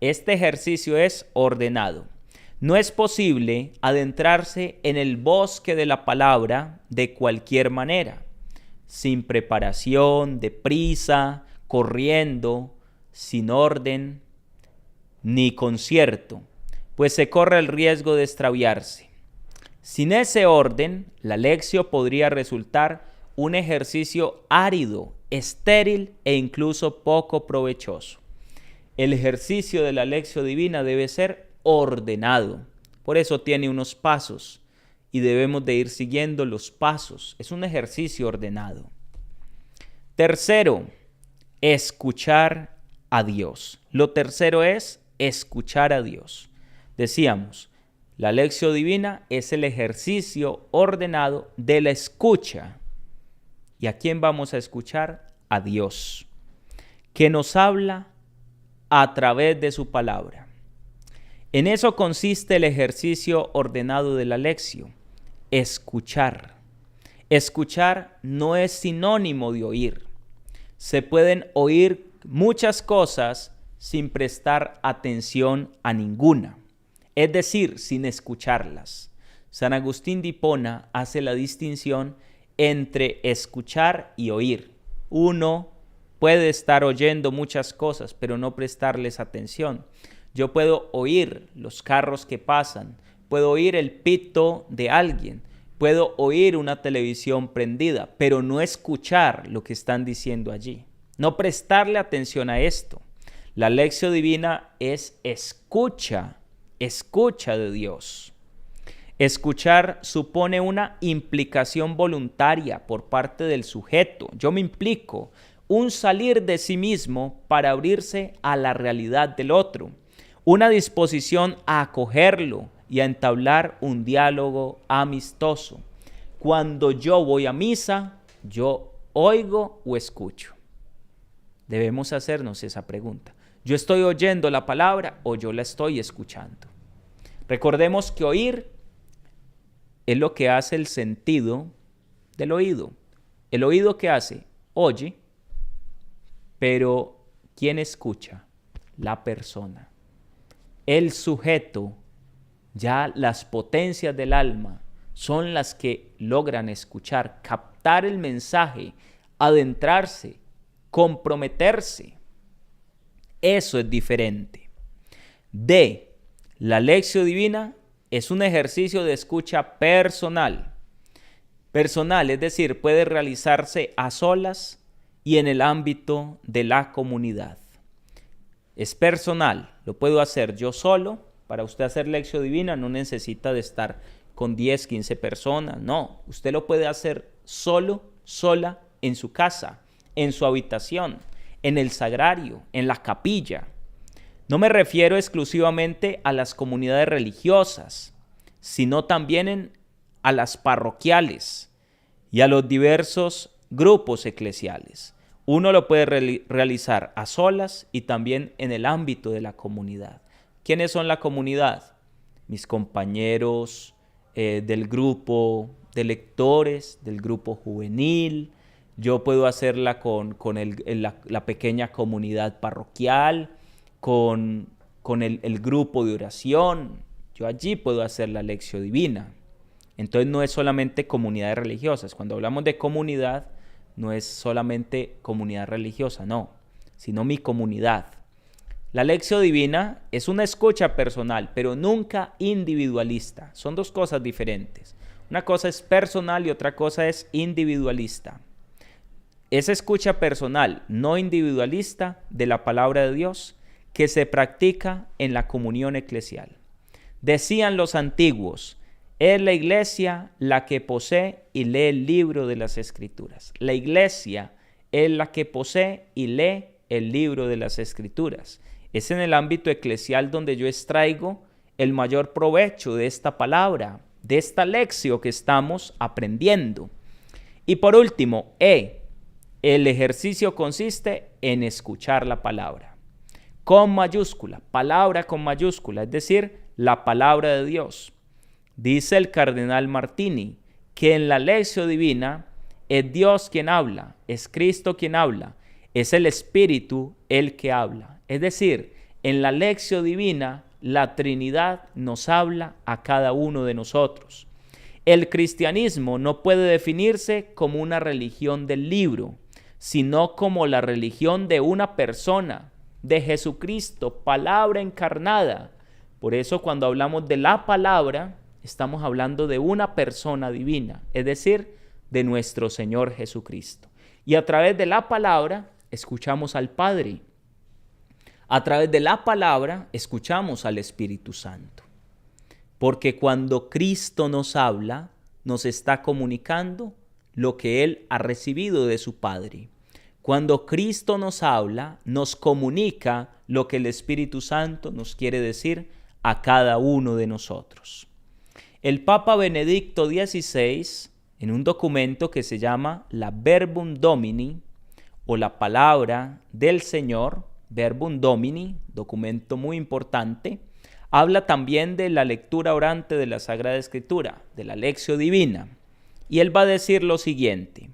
Speaker 1: Este ejercicio es ordenado. No es posible adentrarse en el bosque de la palabra de cualquier manera, sin preparación, deprisa, corriendo, sin orden ni concierto, pues se corre el riesgo de extraviarse. Sin ese orden, la lección podría resultar un ejercicio árido, estéril e incluso poco provechoso. El ejercicio de la lección divina debe ser ordenado. Por eso tiene unos pasos y debemos de ir siguiendo los pasos. Es un ejercicio ordenado. Tercero, escuchar a Dios. Lo tercero es escuchar a Dios. Decíamos, la lección divina es el ejercicio ordenado de la escucha. ¿Y a quién vamos a escuchar? A Dios, que nos habla a través de su palabra. En eso consiste el ejercicio ordenado de la lección, escuchar. Escuchar no es sinónimo de oír. Se pueden oír muchas cosas sin prestar atención a ninguna, es decir, sin escucharlas. San Agustín de Hipona hace la distinción entre escuchar y oír. Uno puede estar oyendo muchas cosas, pero no prestarles atención. Yo puedo oír los carros que pasan, puedo oír el pito de alguien, puedo oír una televisión prendida, pero no escuchar lo que están diciendo allí. No prestarle atención a esto. La lección divina es escucha de Dios. Escuchar supone una implicación voluntaria por parte del sujeto. Yo me implico, un salir de sí mismo para abrirse a la realidad del otro. Una disposición a acogerlo y a entablar un diálogo amistoso. Cuando yo voy a misa, yo oigo o escucho. Debemos hacernos esa pregunta. ¿Yo estoy oyendo la palabra o yo la estoy escuchando? Recordemos que oír es lo que hace el sentido del oído. ¿El oído qué hace? Oye, pero ¿quién escucha? La persona. El sujeto, ya las potencias del alma, son las que logran escuchar, captar el mensaje, adentrarse, comprometerse. Eso es diferente. D. La lección divina es un ejercicio de escucha personal. Personal, es decir, puede realizarse a solas y en el ámbito de la comunidad. Es personal, lo puedo hacer yo solo. Para usted hacer lección divina no necesita de estar con 10, 15 personas, no. Usted lo puede hacer solo, sola, en su casa, en su habitación, en el sagrario, en la capilla. No me refiero exclusivamente a las comunidades religiosas, sino también a las parroquiales y a los diversos grupos eclesiales. Uno lo puede realizar a solas y también en el ámbito de la comunidad. ¿Quiénes son la comunidad? Mis compañeros del grupo de lectores, del grupo juvenil. Yo puedo hacerla con la pequeña comunidad parroquial, con el grupo de oración. Yo allí puedo hacer la lección divina. Entonces no es solamente comunidades religiosas. Cuando hablamos de comunidad, no es solamente comunidad religiosa, no, sino mi comunidad. La lección divina es una escucha personal, pero nunca individualista. Son dos cosas diferentes. Una cosa es personal y otra cosa es individualista. Esa escucha personal, no individualista, de la palabra de Dios, que se practica en la comunión eclesial. Decían los antiguos, es la iglesia la que posee y lee el libro de las Escrituras. La iglesia es la que posee y lee el libro de las Escrituras. Es en el ámbito eclesial donde yo extraigo el mayor provecho de esta palabra, de esta lección que estamos aprendiendo. Y por último, el ejercicio consiste en escuchar la palabra. Con mayúscula, palabra con mayúscula, es decir, la palabra de Dios. Dice el cardenal Martini que en la lección divina es Dios quien habla, es Cristo quien habla, es el Espíritu el que habla. Es decir, en la lección divina la Trinidad nos habla a cada uno de nosotros. El cristianismo no puede definirse como una religión del libro, sino como la religión de una persona, de Jesucristo, palabra encarnada. Por eso cuando hablamos de la palabra, estamos hablando de una persona divina, es decir, de nuestro Señor Jesucristo. Y a través de la palabra escuchamos al Padre. A través de la palabra escuchamos al Espíritu Santo. Porque cuando Cristo nos habla, nos está comunicando lo que Él ha recibido de su Padre. Cuando Cristo nos habla, nos comunica lo que el Espíritu Santo nos quiere decir a cada uno de nosotros. El Papa Benedicto XVI, en un documento que se llama la Verbum Domini, o la palabra del Señor, Verbum Domini, documento muy importante, habla también de la lectura orante de la Sagrada Escritura, de la lección divina. Y él va a decir lo siguiente.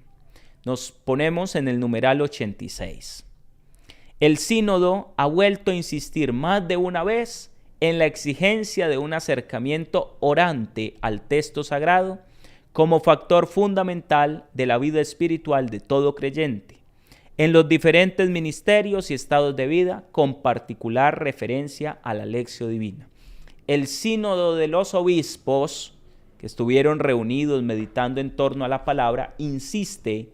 Speaker 1: Nos ponemos en el numeral 86. El sínodo ha vuelto a insistir más de una vez en la exigencia de un acercamiento orante al texto sagrado como factor fundamental de la vida espiritual de todo creyente, en los diferentes ministerios y estados de vida, con particular referencia a la lección divina. El sínodo de los obispos, que estuvieron reunidos meditando en torno a la palabra, insistieron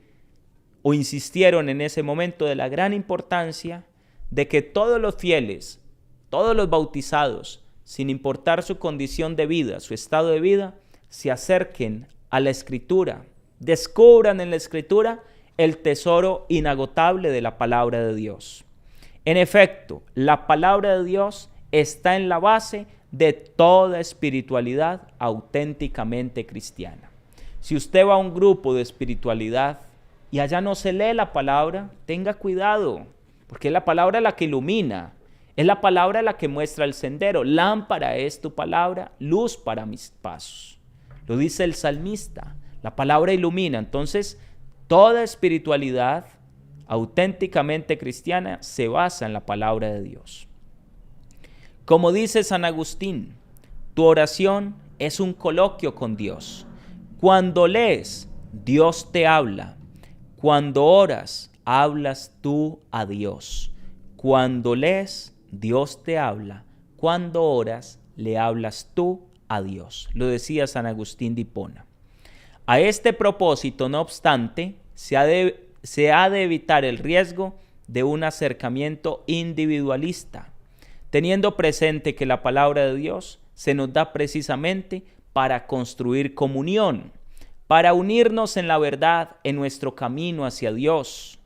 Speaker 1: en ese momento de la gran importancia de que todos los fieles, todos los bautizados, sin importar su condición de vida, su estado de vida, se acerquen a la Escritura, descubran en la Escritura el tesoro inagotable de la palabra de Dios. En efecto, la palabra de Dios está en la base de toda espiritualidad auténticamente cristiana. Si usted va a un grupo de espiritualidad y allá no se lee la palabra, tenga cuidado, porque es la palabra la que ilumina, es la palabra la que muestra el sendero. Lámpara es tu palabra, luz para mis pasos. Lo dice el salmista. La palabra ilumina. Entonces, toda espiritualidad auténticamente cristiana se basa en la palabra de Dios. Como dice San Agustín, tu oración es un coloquio con Dios. Cuando lees, Dios te habla. Cuando oras, hablas tú a Dios. Cuando lees, Dios te habla. Cuando oras, le hablas tú a Dios. Lo decía San Agustín de Hipona. A este propósito, no obstante, se ha de evitar el riesgo de un acercamiento individualista, teniendo presente que la palabra de Dios se nos da precisamente para construir comunión, para unirnos en la verdad en nuestro camino hacia Dios,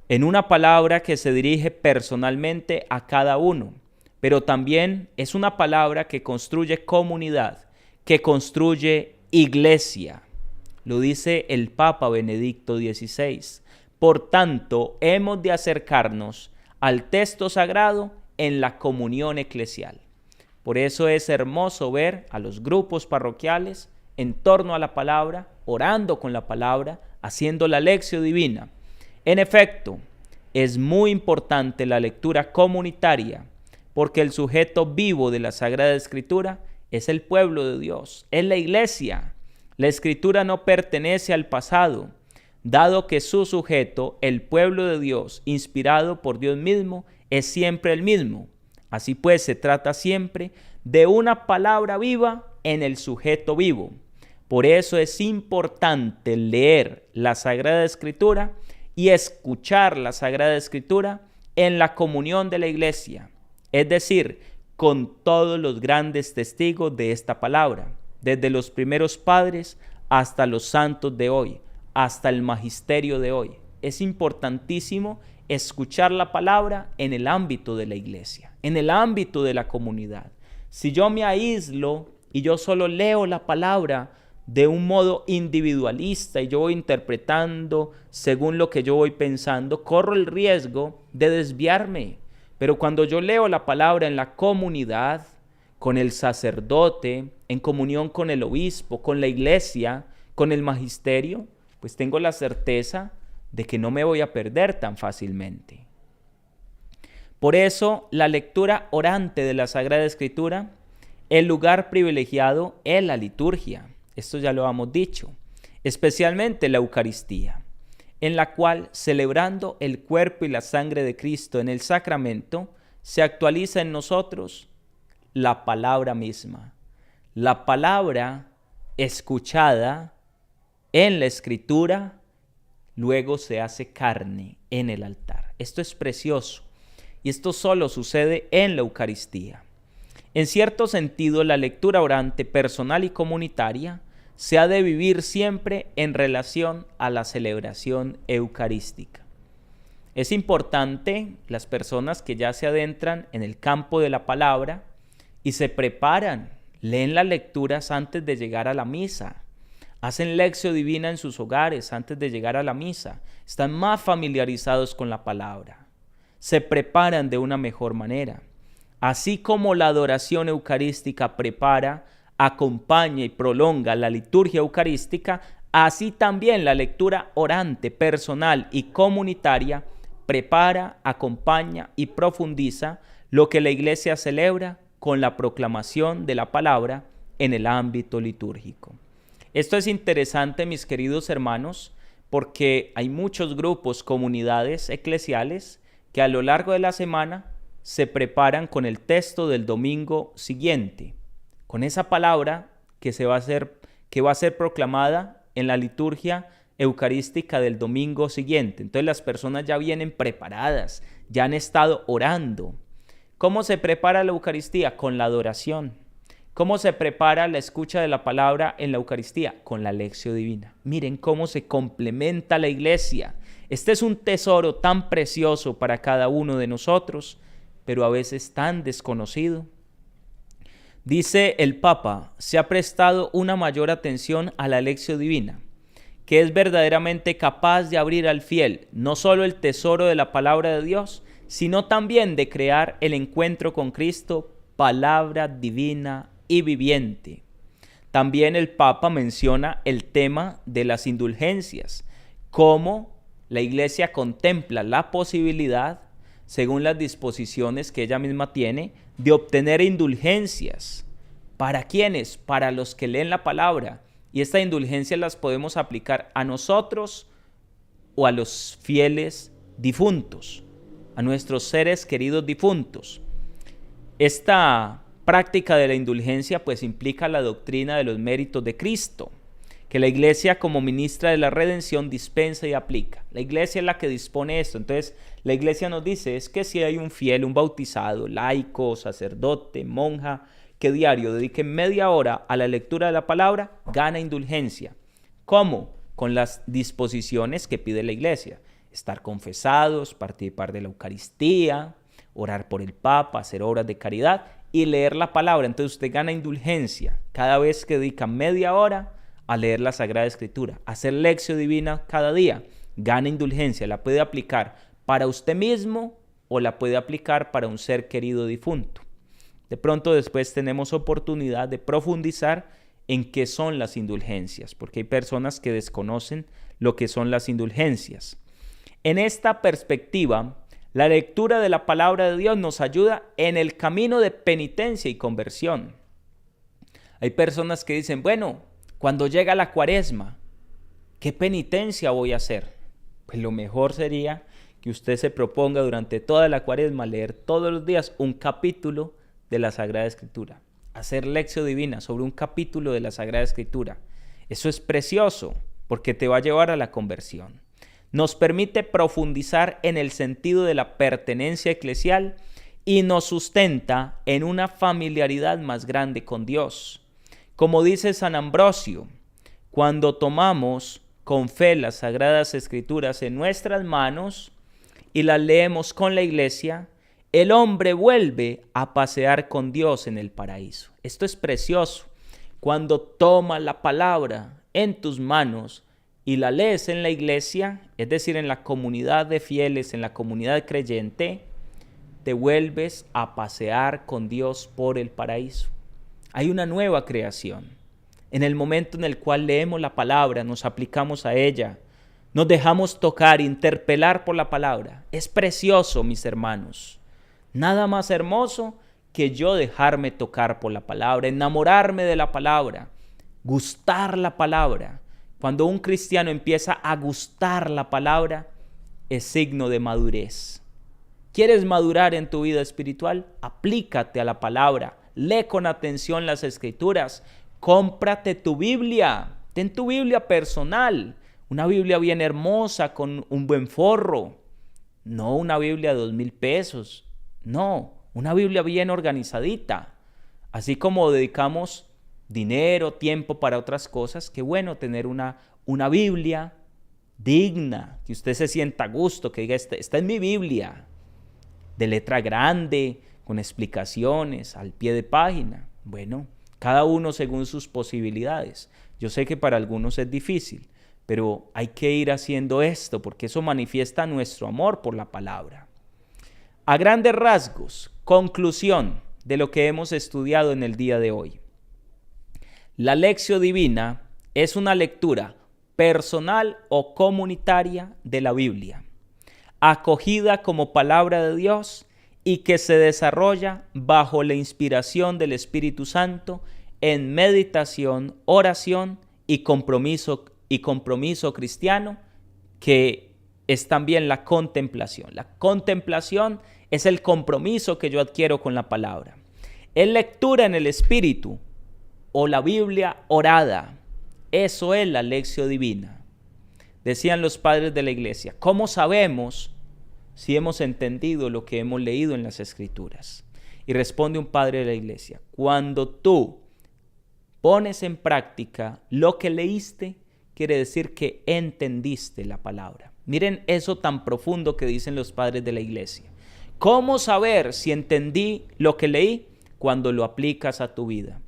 Speaker 1: en una palabra que se dirige personalmente a cada uno, pero también es una palabra que construye comunidad, que construye iglesia. Lo dice el Papa Benedicto XVI. Por tanto, hemos de acercarnos al texto sagrado en la comunión eclesial. Por eso es hermoso ver a los grupos parroquiales en torno a la palabra, orando con la palabra, haciendo la lección divina. En efecto, es muy importante la lectura comunitaria, porque el sujeto vivo de la Sagrada Escritura es el pueblo de Dios, es la iglesia. La Escritura no pertenece al pasado, dado que su sujeto, el pueblo de Dios, inspirado por Dios mismo, es siempre el mismo. Así pues, se trata siempre de una palabra viva en el sujeto vivo. Por eso es importante leer la Sagrada Escritura y escuchar la Sagrada Escritura en la comunión de la iglesia, es decir, con todos los grandes testigos de esta palabra, desde los primeros padres hasta los santos de hoy, hasta el magisterio de hoy. Es importantísimo escuchar la palabra en el ámbito de la iglesia, en el ámbito de la comunidad. Si yo me aíslo y yo solo leo la palabra de un modo individualista y yo voy interpretando según lo que yo voy pensando, corro el riesgo de desviarme. Pero cuando yo leo la palabra en la comunidad, con el sacerdote, en comunión con el obispo, con la iglesia, con el magisterio, pues tengo la certeza de que no me voy a perder tan fácilmente. Por eso, la lectura orante de la Sagrada Escritura, el lugar privilegiado es la liturgia. Esto ya lo hemos dicho, especialmente la Eucaristía, en la cual, celebrando el cuerpo y la sangre de Cristo en el sacramento, se actualiza en nosotros la palabra misma. La palabra escuchada en la Escritura, luego se hace carne en el altar. Esto es precioso y esto solo sucede en la Eucaristía. En cierto sentido, la lectura orante personal y comunitaria se ha de vivir siempre en relación a la celebración eucarística. Es importante las personas que ya se adentran en el campo de la palabra y se preparan, leen las lecturas antes de llegar a la misa, hacen lección divina en sus hogares antes de llegar a la misa, están más familiarizados con la palabra, se preparan de una mejor manera. Así como la adoración eucarística prepara, acompaña y prolonga la liturgia eucarística, así también la lectura orante, personal y comunitaria prepara, acompaña y profundiza lo que la Iglesia celebra con la proclamación de la palabra en el ámbito litúrgico. Esto es interesante, mis queridos hermanos, porque hay muchos grupos, comunidades eclesiales que a lo largo de la semana se preparan con el texto del domingo siguiente, con esa palabra que va a ser proclamada en la liturgia eucarística del domingo siguiente. Entonces las personas ya vienen preparadas, ya han estado orando. ¿Cómo se prepara la Eucaristía? Con la adoración. ¿Cómo se prepara la escucha de la palabra en la Eucaristía? Con la lección divina. Miren cómo se complementa la iglesia. Este es un tesoro tan precioso para cada uno de nosotros, pero a veces tan desconocido. Dice el Papa, se ha prestado una mayor atención a la lección divina, que es verdaderamente capaz de abrir al fiel no solo el tesoro de la palabra de Dios, sino también de crear el encuentro con Cristo, palabra divina y viviente. También el Papa menciona el tema de las indulgencias, cómo la Iglesia contempla la posibilidad, según las disposiciones que ella misma tiene, de obtener indulgencias. ¿Para quiénes? Para los que leen la palabra. Y estas indulgencias las podemos aplicar a nosotros o a los fieles difuntos, a nuestros seres queridos difuntos. Esta práctica de la indulgencia pues implica la doctrina de los méritos de Cristo, que la Iglesia como ministra de la redención dispensa y aplica. La Iglesia es la que dispone esto. Entonces la Iglesia nos dice es que si hay un fiel, un bautizado, laico, sacerdote, monja, que diario dedique media hora a la lectura de la palabra, gana indulgencia. ¿Cómo? Con las disposiciones que pide la Iglesia. Estar confesados, participar de la Eucaristía, orar por el Papa, hacer obras de caridad y leer la palabra. Entonces usted gana indulgencia cada vez que dedica media hora a leer la Sagrada Escritura, hacer lección divina cada día, gana indulgencia, la puede aplicar para usted mismo o la puede aplicar para un ser querido difunto. De pronto después tenemos oportunidad de profundizar en qué son las indulgencias, porque hay personas que desconocen lo que son las indulgencias. En esta perspectiva, la lectura de la palabra de Dios nos ayuda en el camino de penitencia y conversión. Hay personas que dicen, bueno, cuando llega la Cuaresma, ¿qué penitencia voy a hacer? Pues lo mejor sería que usted se proponga durante toda la Cuaresma leer todos los días un capítulo de la Sagrada Escritura, hacer lección divina sobre un capítulo de la Sagrada Escritura. Eso es precioso porque te va a llevar a la conversión. Nos permite profundizar en el sentido de la pertenencia eclesial y nos sustenta en una familiaridad más grande con Dios. Como dice San Ambrosio, cuando tomamos con fe las Sagradas Escrituras en nuestras manos y las leemos con la Iglesia, el hombre vuelve a pasear con Dios en el paraíso. Esto es precioso. Cuando tomas la palabra en tus manos y la lees en la Iglesia, es decir, en la comunidad de fieles, en la comunidad creyente, te vuelves a pasear con Dios por el paraíso. Hay una nueva creación. En el momento en el cual leemos la palabra, nos aplicamos a ella, nos dejamos tocar, interpelar por la palabra. Es precioso, mis hermanos. Nada más hermoso que yo dejarme tocar por la palabra, enamorarme de la palabra, gustar la palabra. Cuando un cristiano empieza a gustar la palabra, es signo de madurez. ¿Quieres madurar en tu vida espiritual? Aplícate a la palabra. Lee con atención las Escrituras, cómprate tu Biblia, ten tu Biblia personal, una Biblia bien hermosa con un buen forro, no una Biblia de 2,000 pesos, no, una Biblia bien organizadita. Así como dedicamos dinero, tiempo para otras cosas, qué bueno tener una Biblia digna, que usted se sienta a gusto, que diga, esta es mi Biblia, de letra grande, con explicaciones, al pie de página. Bueno, cada uno según sus posibilidades. Yo sé que para algunos es difícil, pero hay que ir haciendo esto porque eso manifiesta nuestro amor por la palabra. A grandes rasgos, conclusión de lo que hemos estudiado en el día de hoy. La lección divina es una lectura personal o comunitaria de la Biblia, acogida como palabra de Dios y que se desarrolla bajo la inspiración del Espíritu Santo en meditación, oración y compromiso cristiano, que es también la contemplación. La contemplación es el compromiso que yo adquiero con la palabra. Es lectura en el Espíritu o la Biblia orada. Eso es la lección divina. Decían los padres de la Iglesia, ¿cómo sabemos si hemos entendido lo que hemos leído en las Escrituras? Y responde un padre de la Iglesia, cuando tú pones en práctica lo que leíste, quiere decir que entendiste la palabra. Miren eso tan profundo que dicen los padres de la Iglesia. ¿Cómo saber si entendí lo que leí? Cuando lo aplicas a tu vida.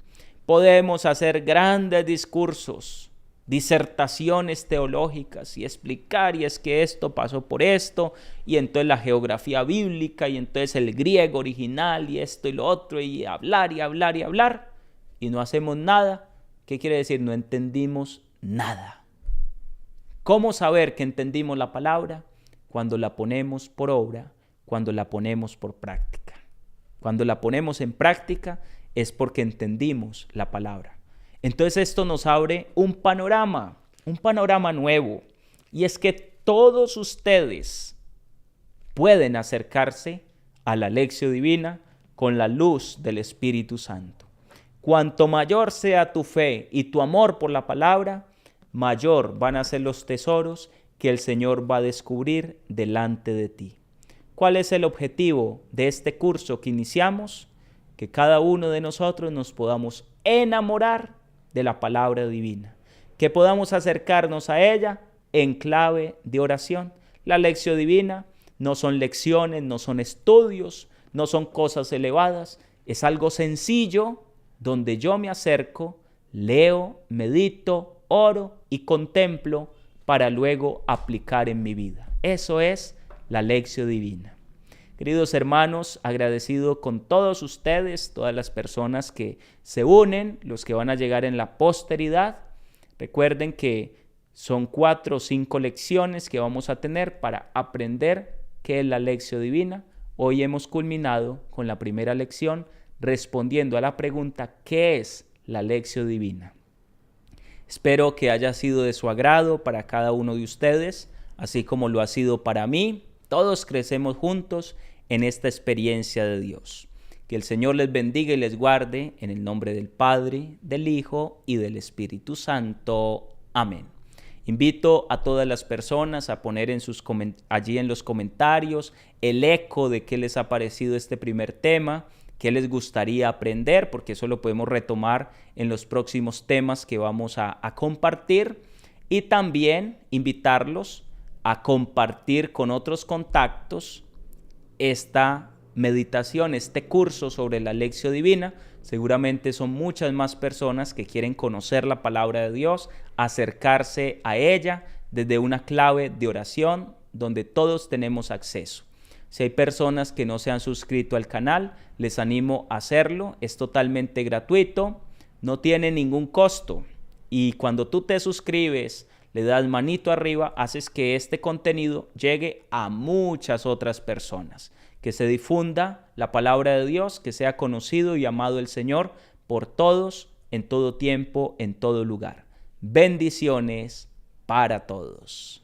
Speaker 1: Podemos hacer grandes discursos, disertaciones teológicas y explicar, y es que esto pasó por esto, y entonces la geografía bíblica, y entonces el griego original, y esto y lo otro, y hablar, y hablar, y hablar, y no hacemos nada ¿Qué quiere decir? No entendimos nada. ¿Cómo saber que entendimos la palabra? Cuando la ponemos por obra, cuando la ponemos por práctica. Cuando la ponemos en práctica es porque entendimos la palabra. Entonces esto nos abre un panorama nuevo. Y es que todos ustedes pueden acercarse a la lección divina con la luz del Espíritu Santo. Cuanto mayor sea tu fe y tu amor por la palabra, mayor van a ser los tesoros que el Señor va a descubrir delante de ti. ¿Cuál es el objetivo de este curso que iniciamos? Que cada uno de nosotros nos podamos enamorar de la palabra divina, que podamos acercarnos a ella en clave de oración. La lección divina no son lecciones, no son estudios, no son cosas elevadas, es algo sencillo donde yo me acerco, leo, medito, oro y contemplo para luego aplicar en mi vida. Eso es la lección divina. Queridos hermanos, agradecido con todos ustedes, todas las personas que se unen, los que van a llegar en la posteridad. Recuerden que son 4 o 5 lecciones que vamos a tener para aprender qué es la lección divina. Hoy hemos culminado con la primera lección respondiendo a la pregunta ¿qué es la lección divina? Espero que haya sido de su agrado para cada uno de ustedes, así como lo ha sido para mí. Todos crecemos juntos en esta experiencia de Dios. Que el Señor les bendiga y les guarde en el nombre del Padre, del Hijo y del Espíritu Santo. Amén. Invito a todas las personas a poner allí en los comentarios el eco de qué les ha parecido este primer tema, qué les gustaría aprender, porque eso lo podemos retomar en los próximos temas que vamos a compartir. Y también invitarlos a compartir con otros contactos esta meditación, este curso sobre la lección divina. Seguramente son muchas más personas que quieren conocer la palabra de Dios, acercarse a ella desde una clave de oración donde todos tenemos acceso. Si hay personas que no se han suscrito al canal, les animo a hacerlo. Es totalmente gratuito, no tiene ningún costo. Y cuando tú te suscribes, le das manito arriba, haces que este contenido llegue a muchas otras personas. Que se difunda la palabra de Dios, que sea conocido y amado el Señor por todos, en todo tiempo, en todo lugar. Bendiciones para todos.